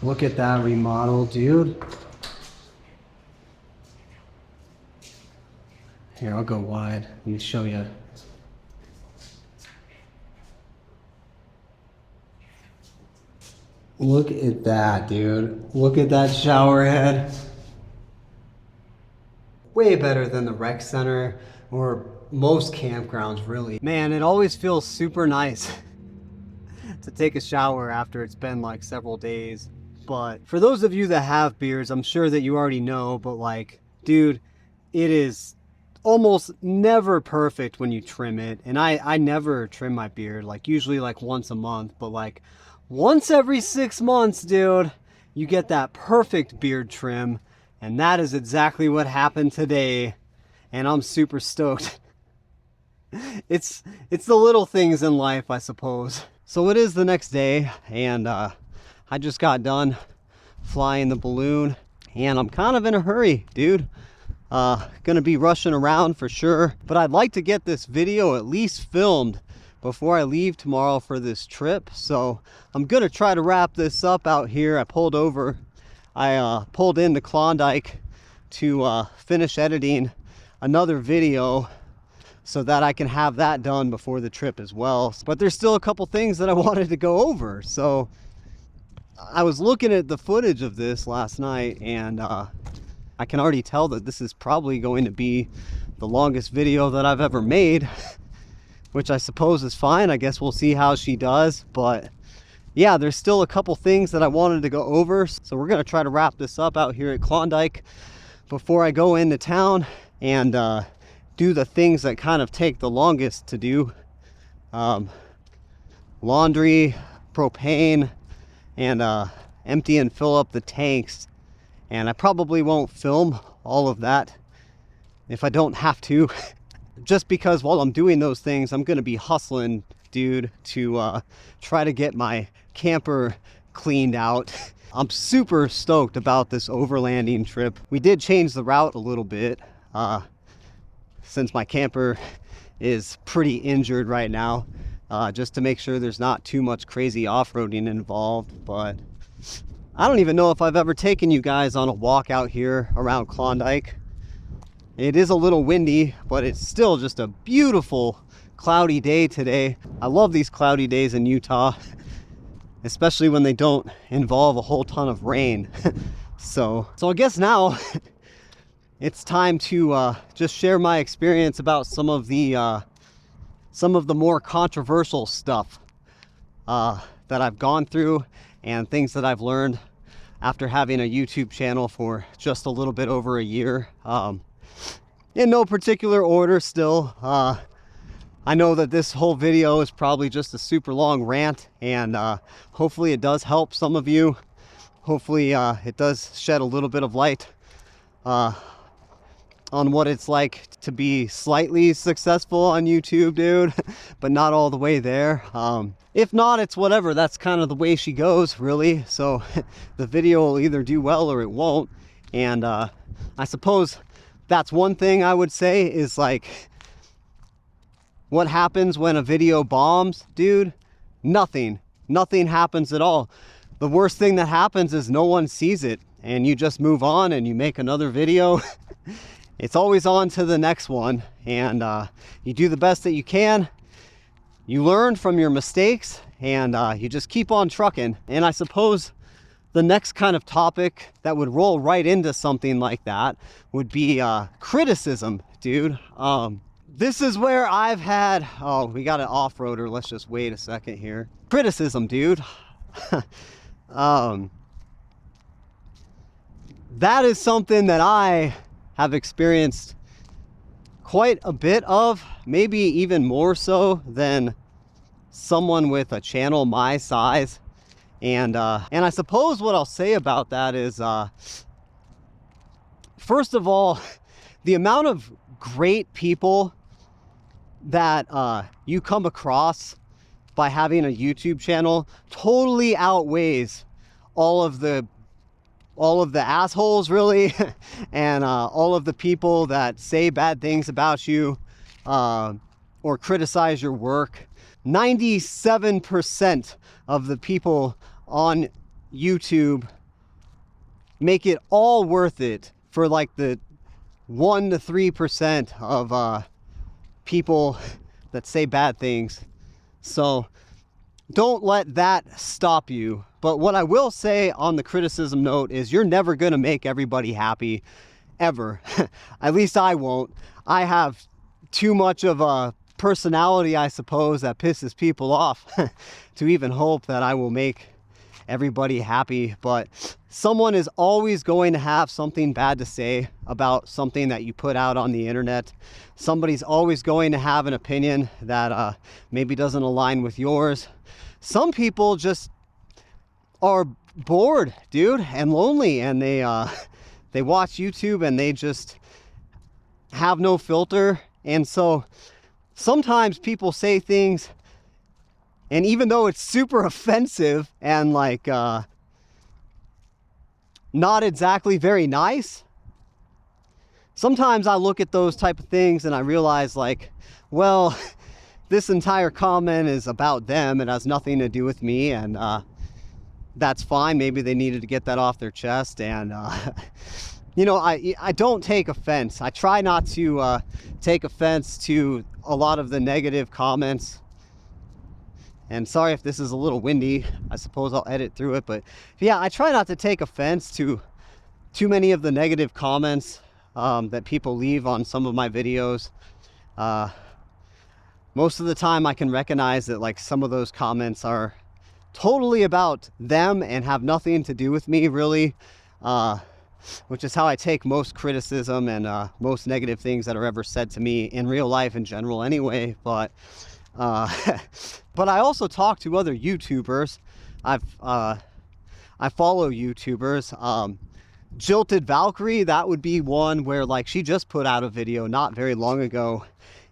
Look at that remodel, dude. Here, I'll go wide. Let me show you. Look at that, dude. Look at that shower head. Way better than the rec center or most campgrounds, really. Man, it always feels super nice to take a shower after it's been like several days. But for those of you that have beards, I'm sure that you already know, but like, dude, it is almost never perfect when you trim it. And I never trim my beard, like usually like once a month, but like once every 6 months, dude, you get that perfect beard trim. And that is exactly what happened today. And I'm super stoked. It's the little things in life, I suppose. So it is the next day, and I just got done flying the balloon, and I'm kind of in a hurry, dude. Gonna be rushing around for sure, but I'd like to get this video at least filmed before I leave tomorrow for this trip. So I'm gonna try to wrap this up out here. I pulled into Klondike to finish editing another video so that I can have that done before the trip as well. But there's still a couple things that I wanted to go over. So I was looking at the footage of this last night, and I can already tell that this is probably going to be the longest video that I've ever made, which I suppose is fine. I guess we'll see how she does. But yeah, there's still a couple things that I wanted to go over. So we're going to try to wrap this up out here at Klondike before I go into town and do the things that kind of take the longest to do. Laundry, propane, and empty and fill up the tanks. And I probably won't film all of that if I don't have to, just because while I'm doing those things, I'm gonna be hustling, dude, to try to get my camper cleaned out. I'm super stoked about this overlanding trip. We did change the route a little bit since my camper is pretty injured right now, just to make sure there's not too much crazy off-roading involved. But I don't even know if I've ever taken you guys on a walk out here around Klondike. It is a little windy, but it's still just a beautiful cloudy day today. I love these cloudy days in Utah, especially when they don't involve a whole ton of rain. So I guess now it's time to just share my experience about some of the more controversial stuff that I've gone through and things that I've learned after having a YouTube channel for just a little bit over a year. In no particular order still. I know that this whole video is probably just a super long rant, and hopefully it does help some of you. Hopefully it does shed a little bit of light on what it's like to be slightly successful on YouTube, dude, but not all the way there. If not, it's whatever. That's kind of the way she goes, really. So the video will either do well or it won't. And I suppose that's one thing I would say is, like, what happens when a video bombs, dude? Nothing happens at all. The worst thing that happens is no one sees it and you just move on and you make another video. It's always on to the next one, and you do the best that you can. You learn from your mistakes, and you just keep on trucking. And I suppose the next kind of topic that would roll right into something like that would be criticism, dude. This is where I've had, oh, we got an off-roader. Let's just wait a second here. Criticism, dude. That is something that I have experienced quite a bit of, maybe even more so than someone with a channel my size. And I suppose what I'll say about that is, first of all, the amount of great people that you come across by having a YouTube channel totally outweighs all of the assholes, really, and all of the people that say bad things about you or criticize your work. 97% of the people on YouTube make it all worth it for like the 1 to 3% of people that say bad things. So don't let that stop you. But what I will say on the criticism note is you're never going to make everybody happy, ever. At least I won't. I have too much of a personality, I suppose, that pisses people off to even hope that I will make everybody happy. But someone is always going to have something bad to say about something that you put out on the internet. Somebody's always going to have an opinion that maybe doesn't align with yours. Some people just are bored, dude, and lonely, and they watch YouTube and they just have no filter. And so sometimes people say things, and even though it's super offensive and like not exactly very nice, sometimes I look at those type of things and I realize, like, well, this entire comment is about them. It has nothing to do with me, and that's fine. Maybe they needed to get that off their chest. And you know, I don't take offense. I try not to take offense to a lot of the negative comments. And sorry if this is a little windy. I suppose I'll edit through it. But yeah, I try not to take offense to too many of the negative comments that people leave on some of my videos. Most of the time I can recognize that, like, some of those comments are totally about them and have nothing to do with me, really. which is how I take most criticism and most negative things that are ever said to me in real life in general anyway. But but I also talk to other YouTubers. I follow YouTubers. Jilted Valkyrie, that would be one where like she just put out a video not very long ago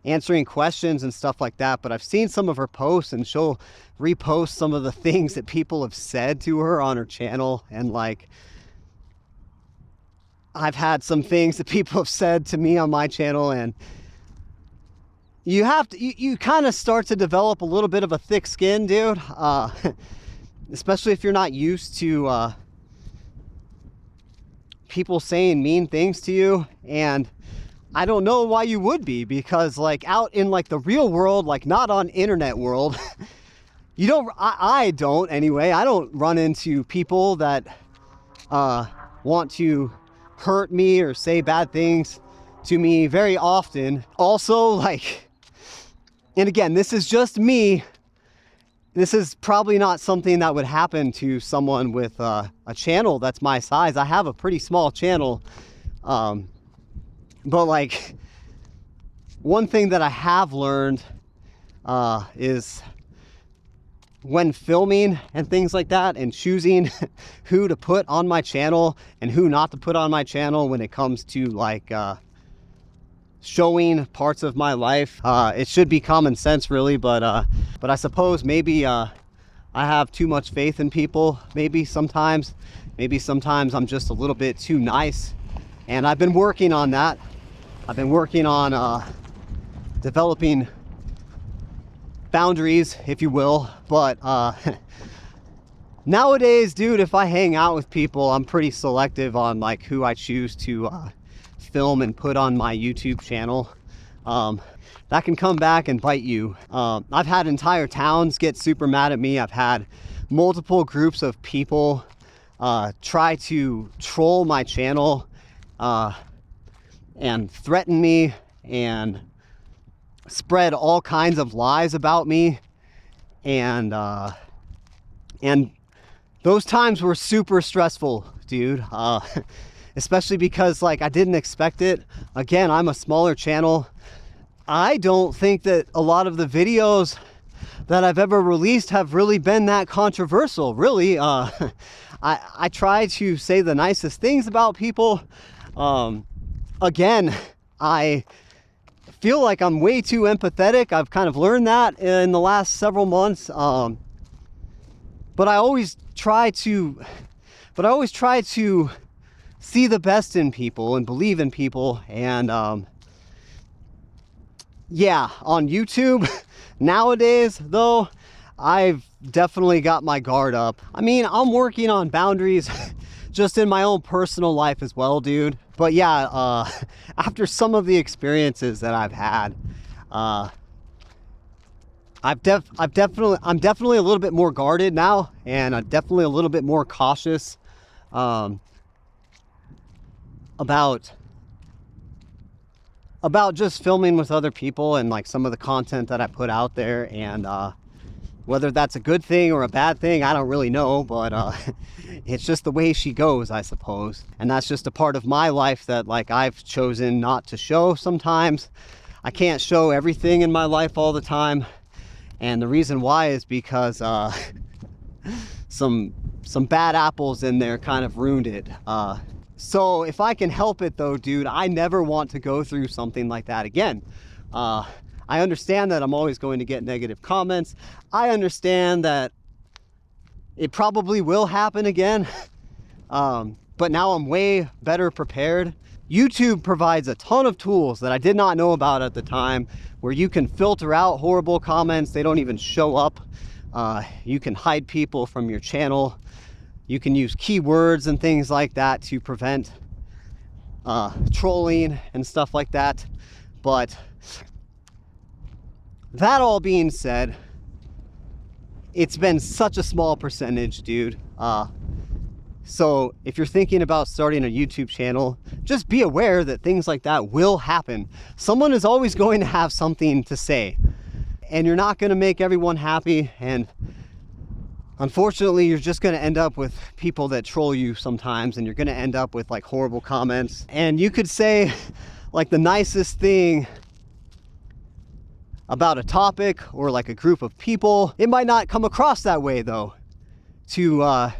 answering questions and stuff like that, but I've seen some of her posts and she'll repost some of the things that people have said to her on her channel, and like I've had some things that people have said to me on my channel, and you have to you kind of start to develop a little bit of a thick skin, dude, especially if you're not used to people saying mean things to you. And I don't know why you would be, because like out in like the real world, like not on internet world, you don't, I don't anyway, I don't run into people that want to hurt me or say bad things to me very often. Also, like, and again, this is just me. This is probably not something that would happen to someone with a channel that's my size. I have a pretty small channel. But like, one thing that I have learned is when filming and things like that, and choosing who to put on my channel and who not to put on my channel when it comes to like showing parts of my life, it should be common sense really, but I suppose maybe I have too much faith in people. Maybe sometimes I'm just a little bit too nice, and I've been working on that. I've been working on developing boundaries, if you will. But nowadays, dude, if I hang out with people, I'm pretty selective on like who I choose to film and put on my YouTube channel. That can come back and bite you. I've had entire towns get super mad at me. I've had multiple groups of people try to troll my channel and threaten me and spread all kinds of lies about me, and those times were super stressful, dude, especially because like I didn't expect it. Again, I'm a smaller channel. I don't think that a lot of the videos that I've ever released have really been that controversial, really. I try to say the nicest things about people. Again, I feel like I'm way too empathetic. I've kind of learned that in the last several months. But I always try to see the best in people and believe in people. And yeah, on YouTube nowadays though, I've definitely got my guard up. I mean, I'm working on boundaries just in my own personal life as well, dude. But yeah, after some of the experiences that I've had, I'm definitely a little bit more guarded now, and I'm definitely a little bit more cautious about just filming with other people and like some of the content that I put out there. And whether that's a good thing or a bad thing, I don't really know, but it's just the way she goes, I suppose. And that's just a part of my life that like I've chosen not to show sometimes. I can't show everything in my life all the time, and the reason why is because some bad apples in there kind of ruined it. So if I can help it though, dude, I never want to go through something like that again. I understand that I'm always going to get negative comments. I understand that it probably will happen again. But now I'm way better prepared. YouTube provides a ton of tools that I did not know about at the time, where you can filter out horrible comments. They don't even show up. You can hide people from your channel. You can use keywords and things like that to prevent trolling and stuff like that. But that all being said, it's been such a small percentage, dude. So if you're thinking about starting a YouTube channel, just be aware that things like that will happen. Someone is always going to have something to say, and you're not going to make everyone happy. And unfortunately, you're just going to end up with people that troll you sometimes, and you're going to end up with like horrible comments. And you could say like the nicest thing about a topic or like a group of people. It might not come across that way though to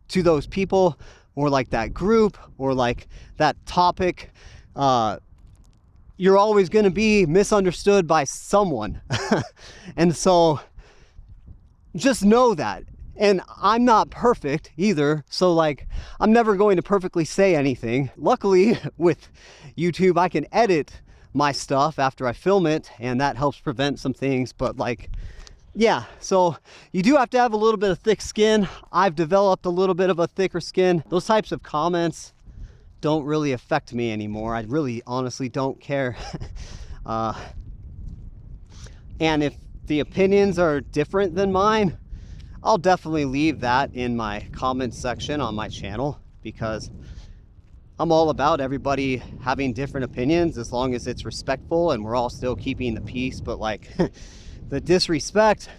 those people or like that group or like that topic. You're always going to be misunderstood by someone. And so just know that. And I'm not perfect either, so like I'm never going to perfectly say anything. Luckily with YouTube I can edit my stuff after I film it, and that helps prevent some things. But like, yeah, so you do have to have a little bit of thick skin. I've developed a little bit of a thicker skin. Those types of comments don't really affect me anymore. I really honestly don't care. And if the opinions are different than mine, I'll definitely leave that in my comments section on my channel, because I'm all about everybody having different opinions as long as it's respectful and we're all still keeping the peace. But like the disrespect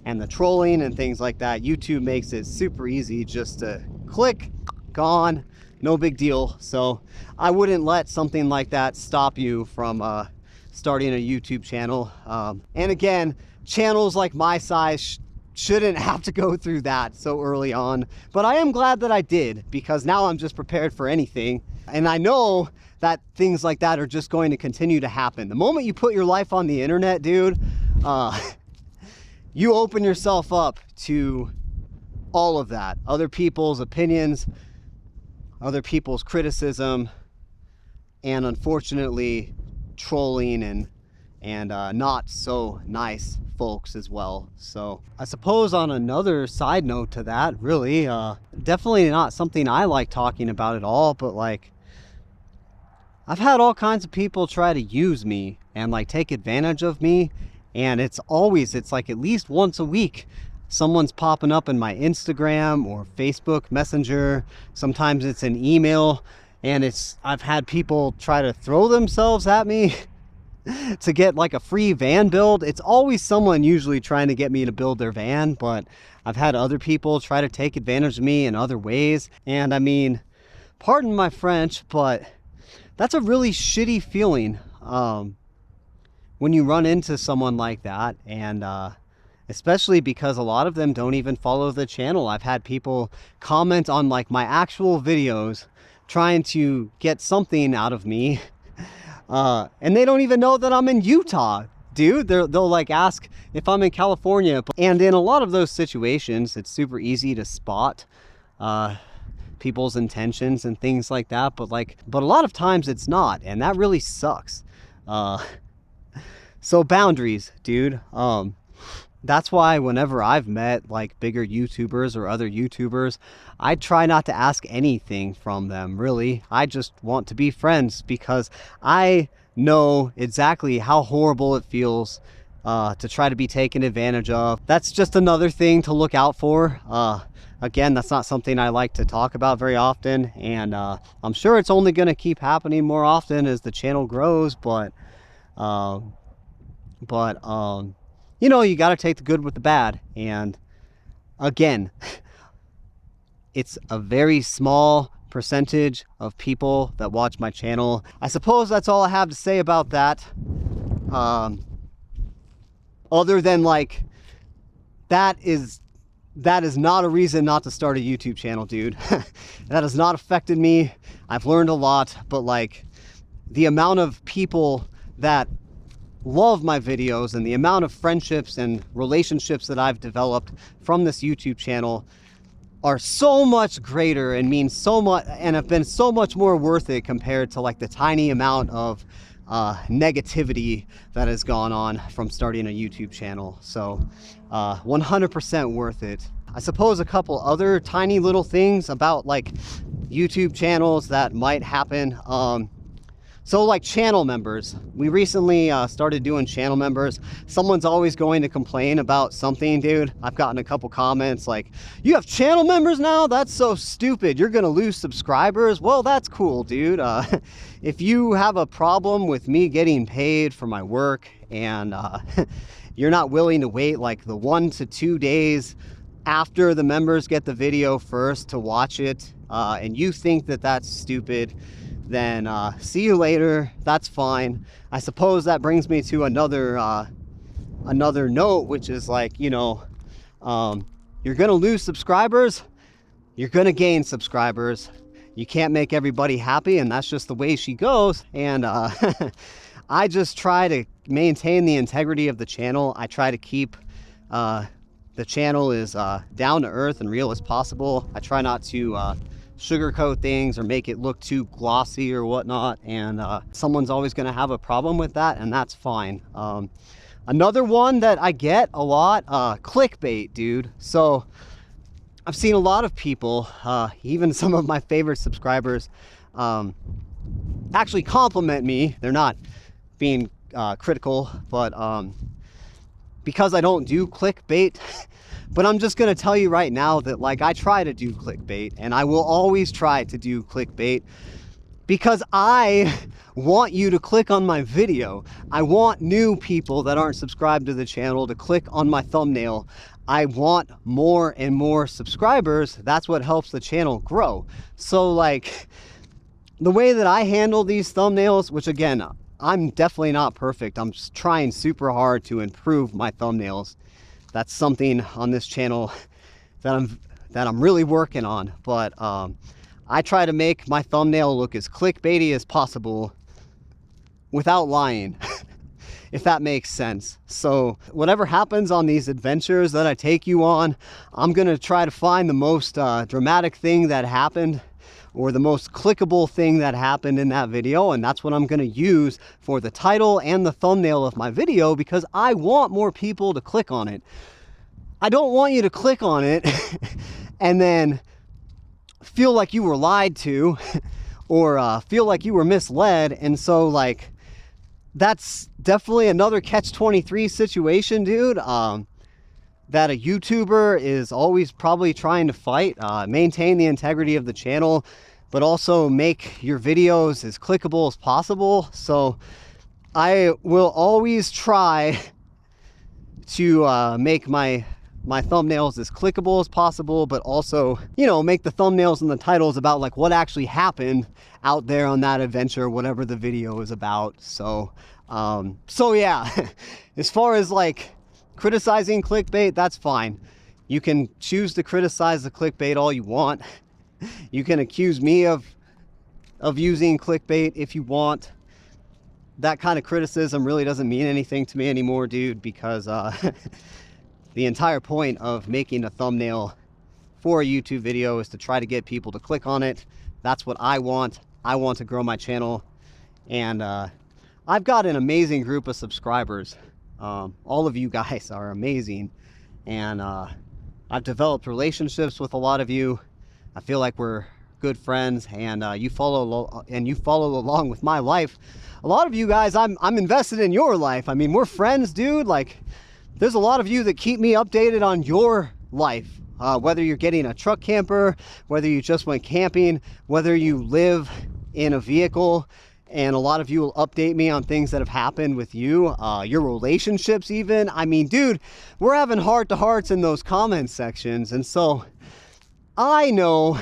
and the trolling and things like that, YouTube makes it super easy just to click, gone, no big deal. So I wouldn't let something like that stop you from starting a YouTube channel. And again, channels like my size shouldn't have to go through that so early on, but I am glad that I did, because now I'm just prepared for anything. And I know that things like that are just going to continue to happen. The moment you put your life on the internet, dude, you open yourself up to all of that. Other people's opinions, other people's criticism, and unfortunately trolling and not so nice folks as well. So I suppose on another side note to that, really, definitely not something I like talking about at all, but like I've had all kinds of people try to use me and like take advantage of me, and it's like at least once a week someone's popping up in my Instagram or Facebook Messenger. Sometimes it's an email, and I've had people try to throw themselves at me to get like a free van build. It's always someone usually trying to get me to build their van, but I've had other people try to take advantage of me in other ways. And I mean, pardon my French, but that's a really shitty feeling when you run into someone like that. And especially because a lot of them don't even follow the channel. I've had people comment on like my actual videos trying to get something out of me. And they don't even know that I'm in Utah, dude. They'll like ask if I'm in California. And in a lot of those situations, it's super easy to spot people's intentions and things like that. But a lot of times it's not, and that really sucks. So boundaries, dude. That's why whenever I've met like bigger YouTubers or other YouTubers, I try not to ask anything from them, really. I just want to be friends, because I know exactly how horrible it feels to try to be taken advantage of. That's just another thing to look out for. Again, that's not something I like to talk about very often, and I'm sure it's only going to keep happening more often as the channel grows, but you know, you got to take the good with the bad. And again, it's a very small percentage of people that watch my channel. I suppose that's all I have to say about that. Other than like, that is not a reason not to start a YouTube channel, dude. That has not affected me. I've learned a lot, but like the amount of people that love my videos and the amount of friendships and relationships that I've developed from this YouTube channel are so much greater and mean so much, and have been so much more worth it compared to like the tiny amount of negativity that has gone on from starting a YouTube channel. So 100% worth it. I suppose a couple other tiny little things about like YouTube channels that might happen. So like channel members, we recently started doing channel members. Someone's always going to complain about something, dude. I've gotten a couple comments like, you have channel members now? That's so stupid. You're gonna lose subscribers. Well, that's cool, dude. If you have a problem with me getting paid for my work and you're not willing to wait like the 1 to 2 days after the members get the video first to watch it, and you think that that's stupid, then see you later. That's fine. I suppose that brings me to another note, which is like, you know, you're gonna lose subscribers, you're gonna gain subscribers. You can't make everybody happy, and that's just the way she goes. And I just try to maintain the integrity of the channel. I try to keep the channel as down to earth and real as possible. I try not to sugarcoat things or make it look too glossy or whatnot, and someone's always going to have a problem with that, and that's fine. Another one that I get a lot, clickbait, dude. So I've seen a lot of people, even some of my favorite subscribers, actually compliment me. They're not being critical, but because I don't do clickbait. But I'm just gonna tell you right now that, like, I try to do clickbait, and I will always try to do clickbait because I want you to click on my video. I want new people that aren't subscribed to the channel to click on my thumbnail. I want more and more subscribers. That's what helps the channel grow. So, like, the way that I handle these thumbnails, which again, I'm definitely not perfect. I'm just trying super hard to improve my thumbnails. That's something on this channel that I'm really working on. But I try to make my thumbnail look as clickbaity as possible without lying, if that makes sense. So whatever happens on these adventures that I take you on, I'm gonna try to find the most dramatic thing that happened, or the most clickable thing that happened in that video, and that's what I'm gonna use for the title and the thumbnail of my video, because I want more people to click on it. I don't want you to click on it and then feel like you were lied to or feel like you were misled. And so, like, that's definitely another catch-23 situation, dude, that a YouTuber is always probably trying to fight. Maintain the integrity of the channel, but also make your videos as clickable as possible. So I will always try to make my thumbnails as clickable as possible, but also, you know, make the thumbnails and the titles about, like, what actually happened out there on that adventure, whatever the video is about. So yeah, as far as, like, criticizing clickbait, that's fine. You can choose to criticize the clickbait all you want. You can accuse me of using clickbait if you want. That kind of criticism really doesn't mean anything to me anymore, dude, because the entire point of making a thumbnail for a YouTube video is to try to get people to click on it. That's what I want. I want to grow my channel, and I've got an amazing group of subscribers. All of you guys are amazing, and I've developed relationships with a lot of you. I feel like we're good friends, and you follow along with my life. A lot of you guys, I'm invested in your life. I mean, we're friends, dude. Like, there's a lot of you that keep me updated on your life, whether you're getting a truck camper, whether you just went camping, whether you live in a vehicle. And a lot of you will update me on things that have happened with you, your relationships even. I mean, dude, we're having heart-to-hearts in those comment sections. And so I know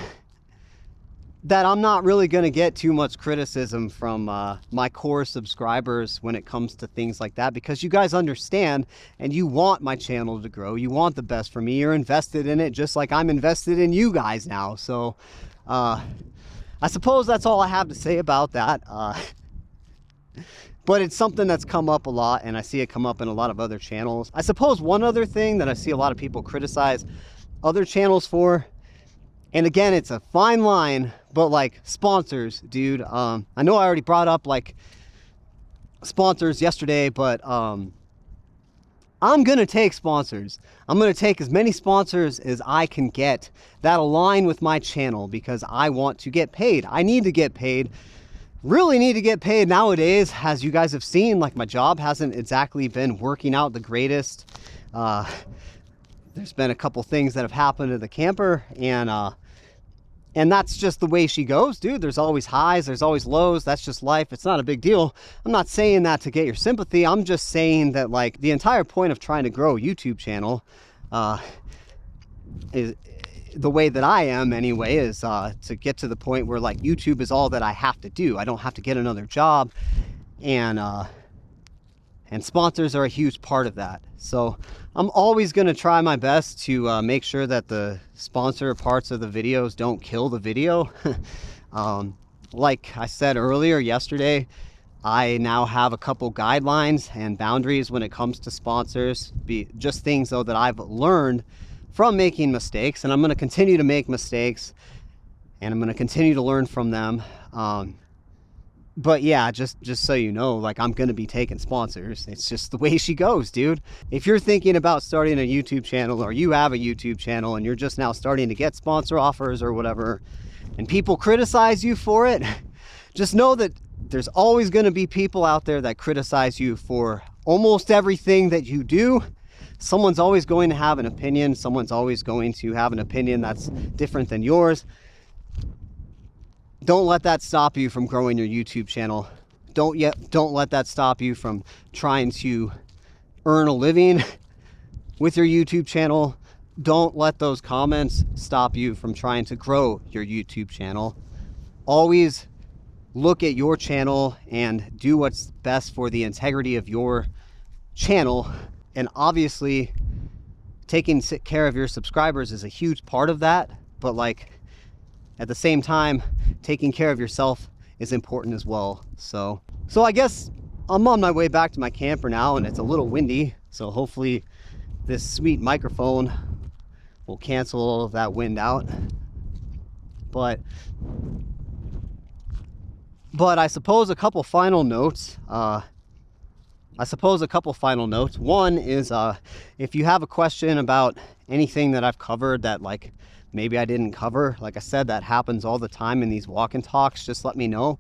that I'm not really going to get too much criticism from my core subscribers when it comes to things like that, because you guys understand and you want my channel to grow. You want the best for me. You're invested in it just like I'm invested in you guys now. So I suppose that's all I have to say about that. But it's something that's come up a lot, and I see it come up in a lot of other channels. I suppose one other thing that I see a lot of people criticize other channels for, and again, it's a fine line, but like sponsors, dude. I know I already brought up like sponsors yesterday, but I'm gonna take sponsors. I'm gonna take as many sponsors as I can get that align with my channel, because I want to get paid. I need to get paid. Really need to get paid nowadays. As you guys have seen, like, my job hasn't exactly been working out the greatest. There's been a couple things that have happened to the camper, and that's just the way she goes, dude. There's always highs, there's always lows. That's just life. It's not a big deal. I'm not saying that to get your sympathy. I'm just saying that, like, the entire point of trying to grow a YouTube channel is the way that I am anyway, is to get to the point where like YouTube is all that I have to do. I don't have to get another job, and sponsors are a huge part of that. So I'm always going to try my best to make sure that the sponsor parts of the videos don't kill the video. Like I said earlier yesterday, I now have a couple guidelines and boundaries when it comes to sponsors. Just things though that I've learned from making mistakes, and I'm going to continue to make mistakes, and I'm going to continue to learn from them. But yeah, just so you know, like, I'm going to be taking sponsors. It's just the way she goes, dude. If you're thinking about starting a YouTube channel, or you have a YouTube channel and you're just now starting to get sponsor offers or whatever, and people criticize you for it, just know that there's always going to be people out there that criticize you for almost everything that you do. Someone's always going to have an opinion. Someone's always going to have an opinion that's different than yours. Don't let that stop you from growing your YouTube channel. Don't let that stop you from trying to earn a living with your YouTube channel. Don't let those comments stop you from trying to grow your YouTube channel. Always look at your channel and do what's best for the integrity of your channel. And obviously, taking care of your subscribers is a huge part of that. But like, at the same time, taking care of yourself is important as well. So I guess I'm on my way back to my camper now, and it's a little windy. So hopefully this sweet microphone will cancel all of that wind out. But I suppose a couple final notes. One is, if you have a question about anything that I've covered that like maybe I didn't cover, like I said, that happens all the time in these walk and talks, just let me know,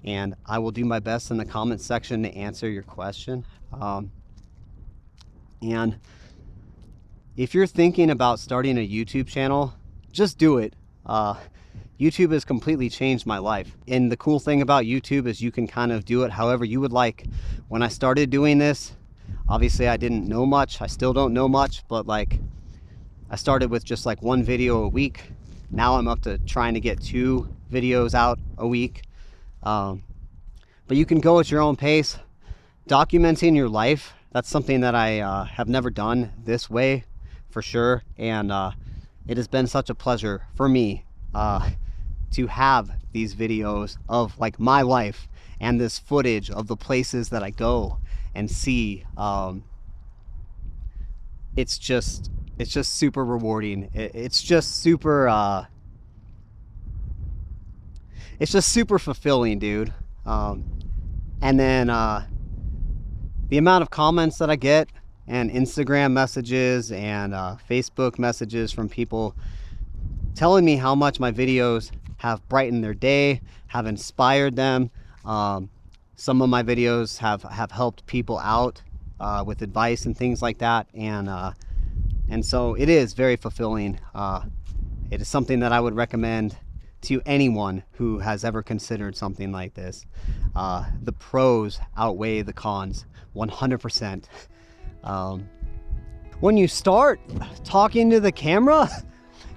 and I will do my best in the comment section to answer your question. And if you're thinking about starting a YouTube channel, just do it. YouTube has completely changed my life. And the cool thing about YouTube is you can kind of do it however you would like. When I started doing this, obviously I didn't know much. I still don't know much, but like, I started with just like one video a week. Now I'm up to trying to get 2 videos out a week. But you can go at your own pace. Documenting your life, that's something that I have never done this way, for sure. And it has been such a pleasure for me to have these videos of like my life and this footage of the places that I go and see. It's just super rewarding. It's just super fulfilling, dude. And then the amount of comments that I get, and Instagram messages and Facebook messages from people telling me how much my videos have brightened their day, have inspired them. Some of my videos have helped people out with advice and things like that. And so it is very fulfilling. It is something that I would recommend to anyone who has ever considered something like this. The pros outweigh the cons 100%. When you start talking to the camera,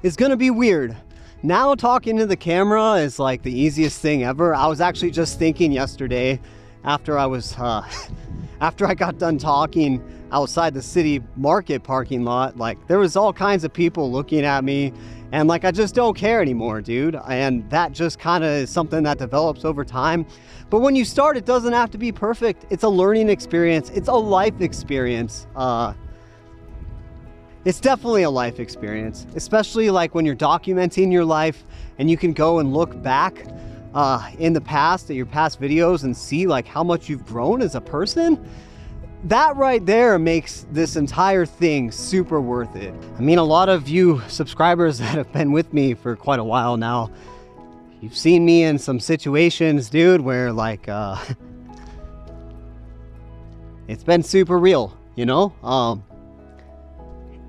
it's gonna be weird. Now talking to the camera is like the easiest thing ever. I was actually just thinking yesterday, after I got done talking outside the city market parking lot, like there was all kinds of people looking at me, and like I just don't care anymore, dude. And that just kind of is something that develops over time. But when you start, it doesn't have to be perfect. It's a learning experience. It's a life experience. It's definitely a life experience, especially like when you're documenting your life and you can go and look back in the past at your past videos and see like how much you've grown as a person. That right there makes this entire thing super worth it. I mean, a lot of you subscribers that have been with me for quite a while now, you've seen me in some situations, dude, where like it's been super real, you know?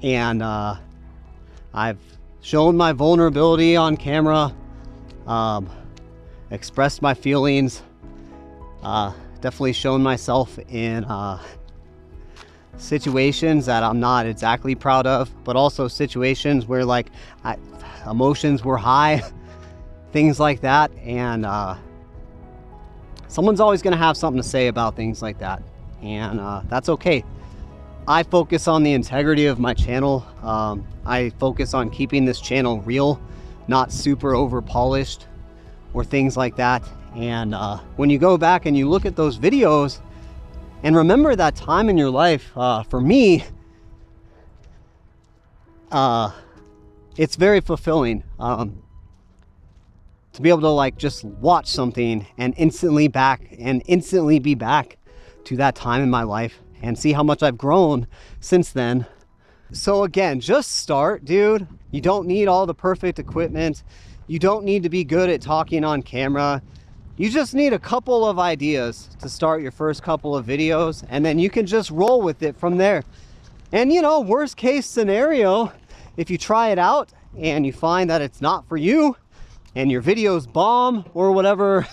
And I've shown my vulnerability on camera, expressed my feelings, definitely shown myself in situations that I'm not exactly proud of, but also situations where like emotions were high, things like that. And someone's always going to have something to say about things like that. And that's okay. I focus on the integrity of my channel. I focus on keeping this channel real, not super over polished or things like that. And when you go back and you look at those videos and remember that time in your life, for me, it's very fulfilling to be able to like just watch something and instantly be back to that time in my life and see how much I've grown since then. So again, just start, dude. You don't need all the perfect equipment. You don't need to be good at talking on camera. You just need a couple of ideas to start your first couple of videos, and then you can just roll with it from there. And you know, worst case scenario, if you try it out and you find that it's not for you and your videos bomb or whatever,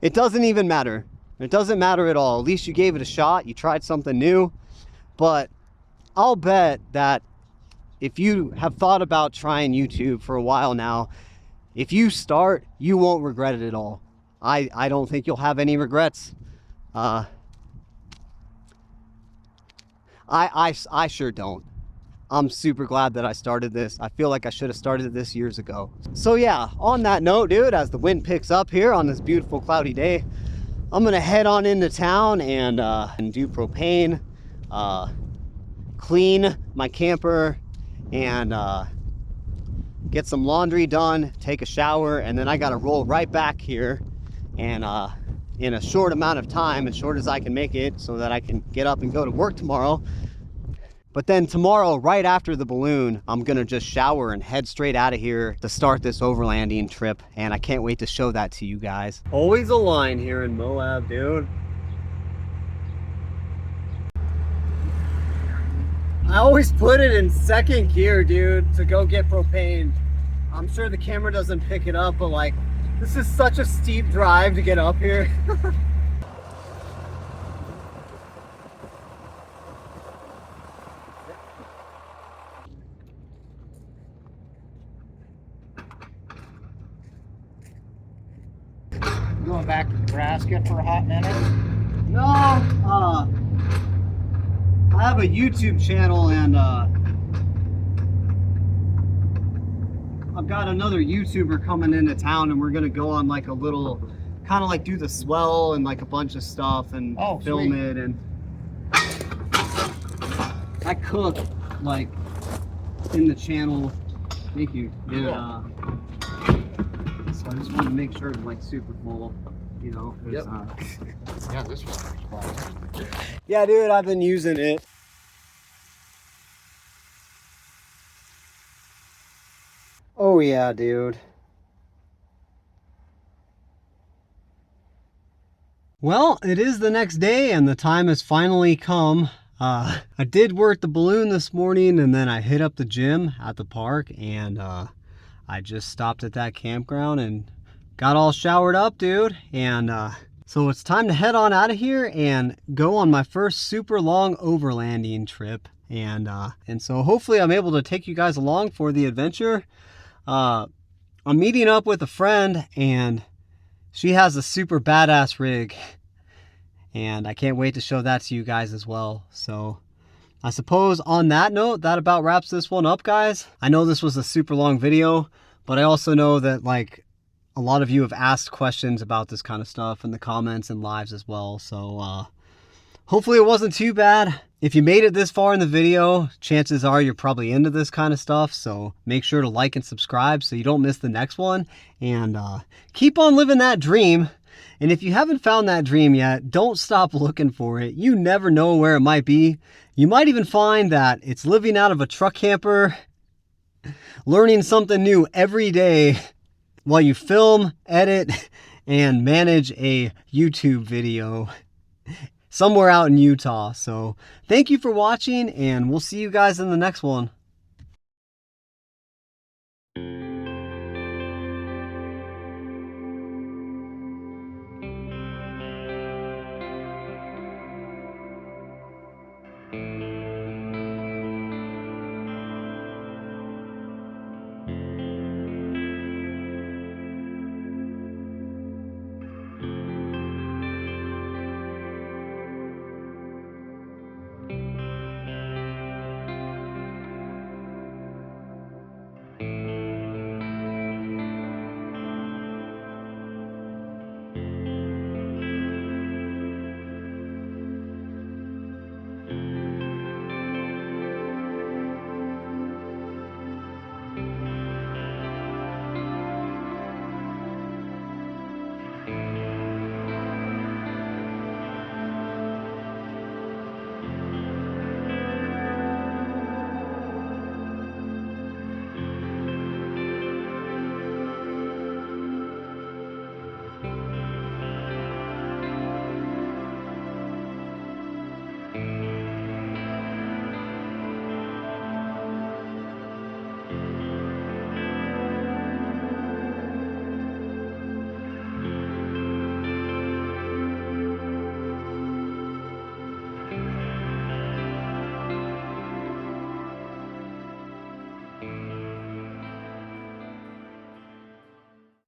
it doesn't even matter. It doesn't matter at all. At least you gave it a shot. You tried something new. But I'll bet that if you have thought about trying YouTube for a while now, if you start, you won't regret it at all. I don't think you'll have any regrets. I sure don't. I'm super glad that I started this. I feel like I should have started this years ago. So yeah, on that note, dude, as the wind picks up here on this beautiful cloudy day, I'm gonna head on into town and do propane, clean my camper, and get some laundry done, take a shower, and then I gotta roll right back here and in a short amount of time, as short as I can make it, so that I can get up and go to work tomorrow. But then tomorrow, right after the balloon, I'm gonna just shower and head straight out of here to start this overlanding trip, and I can't wait to show that to you guys. Always a line here in Moab, dude. I always put it in second gear, dude, to go get propane. I'm sure the camera doesn't pick it up, but like, this is such a steep drive to get up here. Going back to Nebraska for a hot minute? No, I have a YouTube channel, and I've got another YouTuber coming into town, and we're gonna go on like a little, kind of like do the swell and like a bunch of stuff and film it. And I cook like in the channel. Thank you. Yeah. So I just want to make sure it's like super full, you know. Yep. Yeah, this one's fun. Yeah, dude, I've been using it. Oh yeah, dude. Well, it is the next day and the time has finally come. I did work the balloon this morning, and then I hit up the gym at the park, and I just stopped at that campground and got all showered up, dude. And so it's time to head on out of here and go on my first super long overlanding trip. And so hopefully I'm able to take you guys along for the adventure. I'm meeting up with a friend, and she has a super badass rig, and I can't wait to show that to you guys as well. So I suppose on that note, that about wraps this one up, guys. I know this was a super long video, but I also know that like a lot of you have asked questions about this kind of stuff in the comments and lives as well. So hopefully it wasn't too bad. If you made it this far in the video, chances are you're probably into this kind of stuff. So make sure to like and subscribe so you don't miss the next one. And keep on living that dream. And if you haven't found that dream yet, don't stop looking for it. You never know where it might be. You might even find that it's living out of a truck camper, learning something new every day while you film, edit, and manage a YouTube video somewhere out in Utah. So thank you for watching, and we'll see you guys in the next one. you.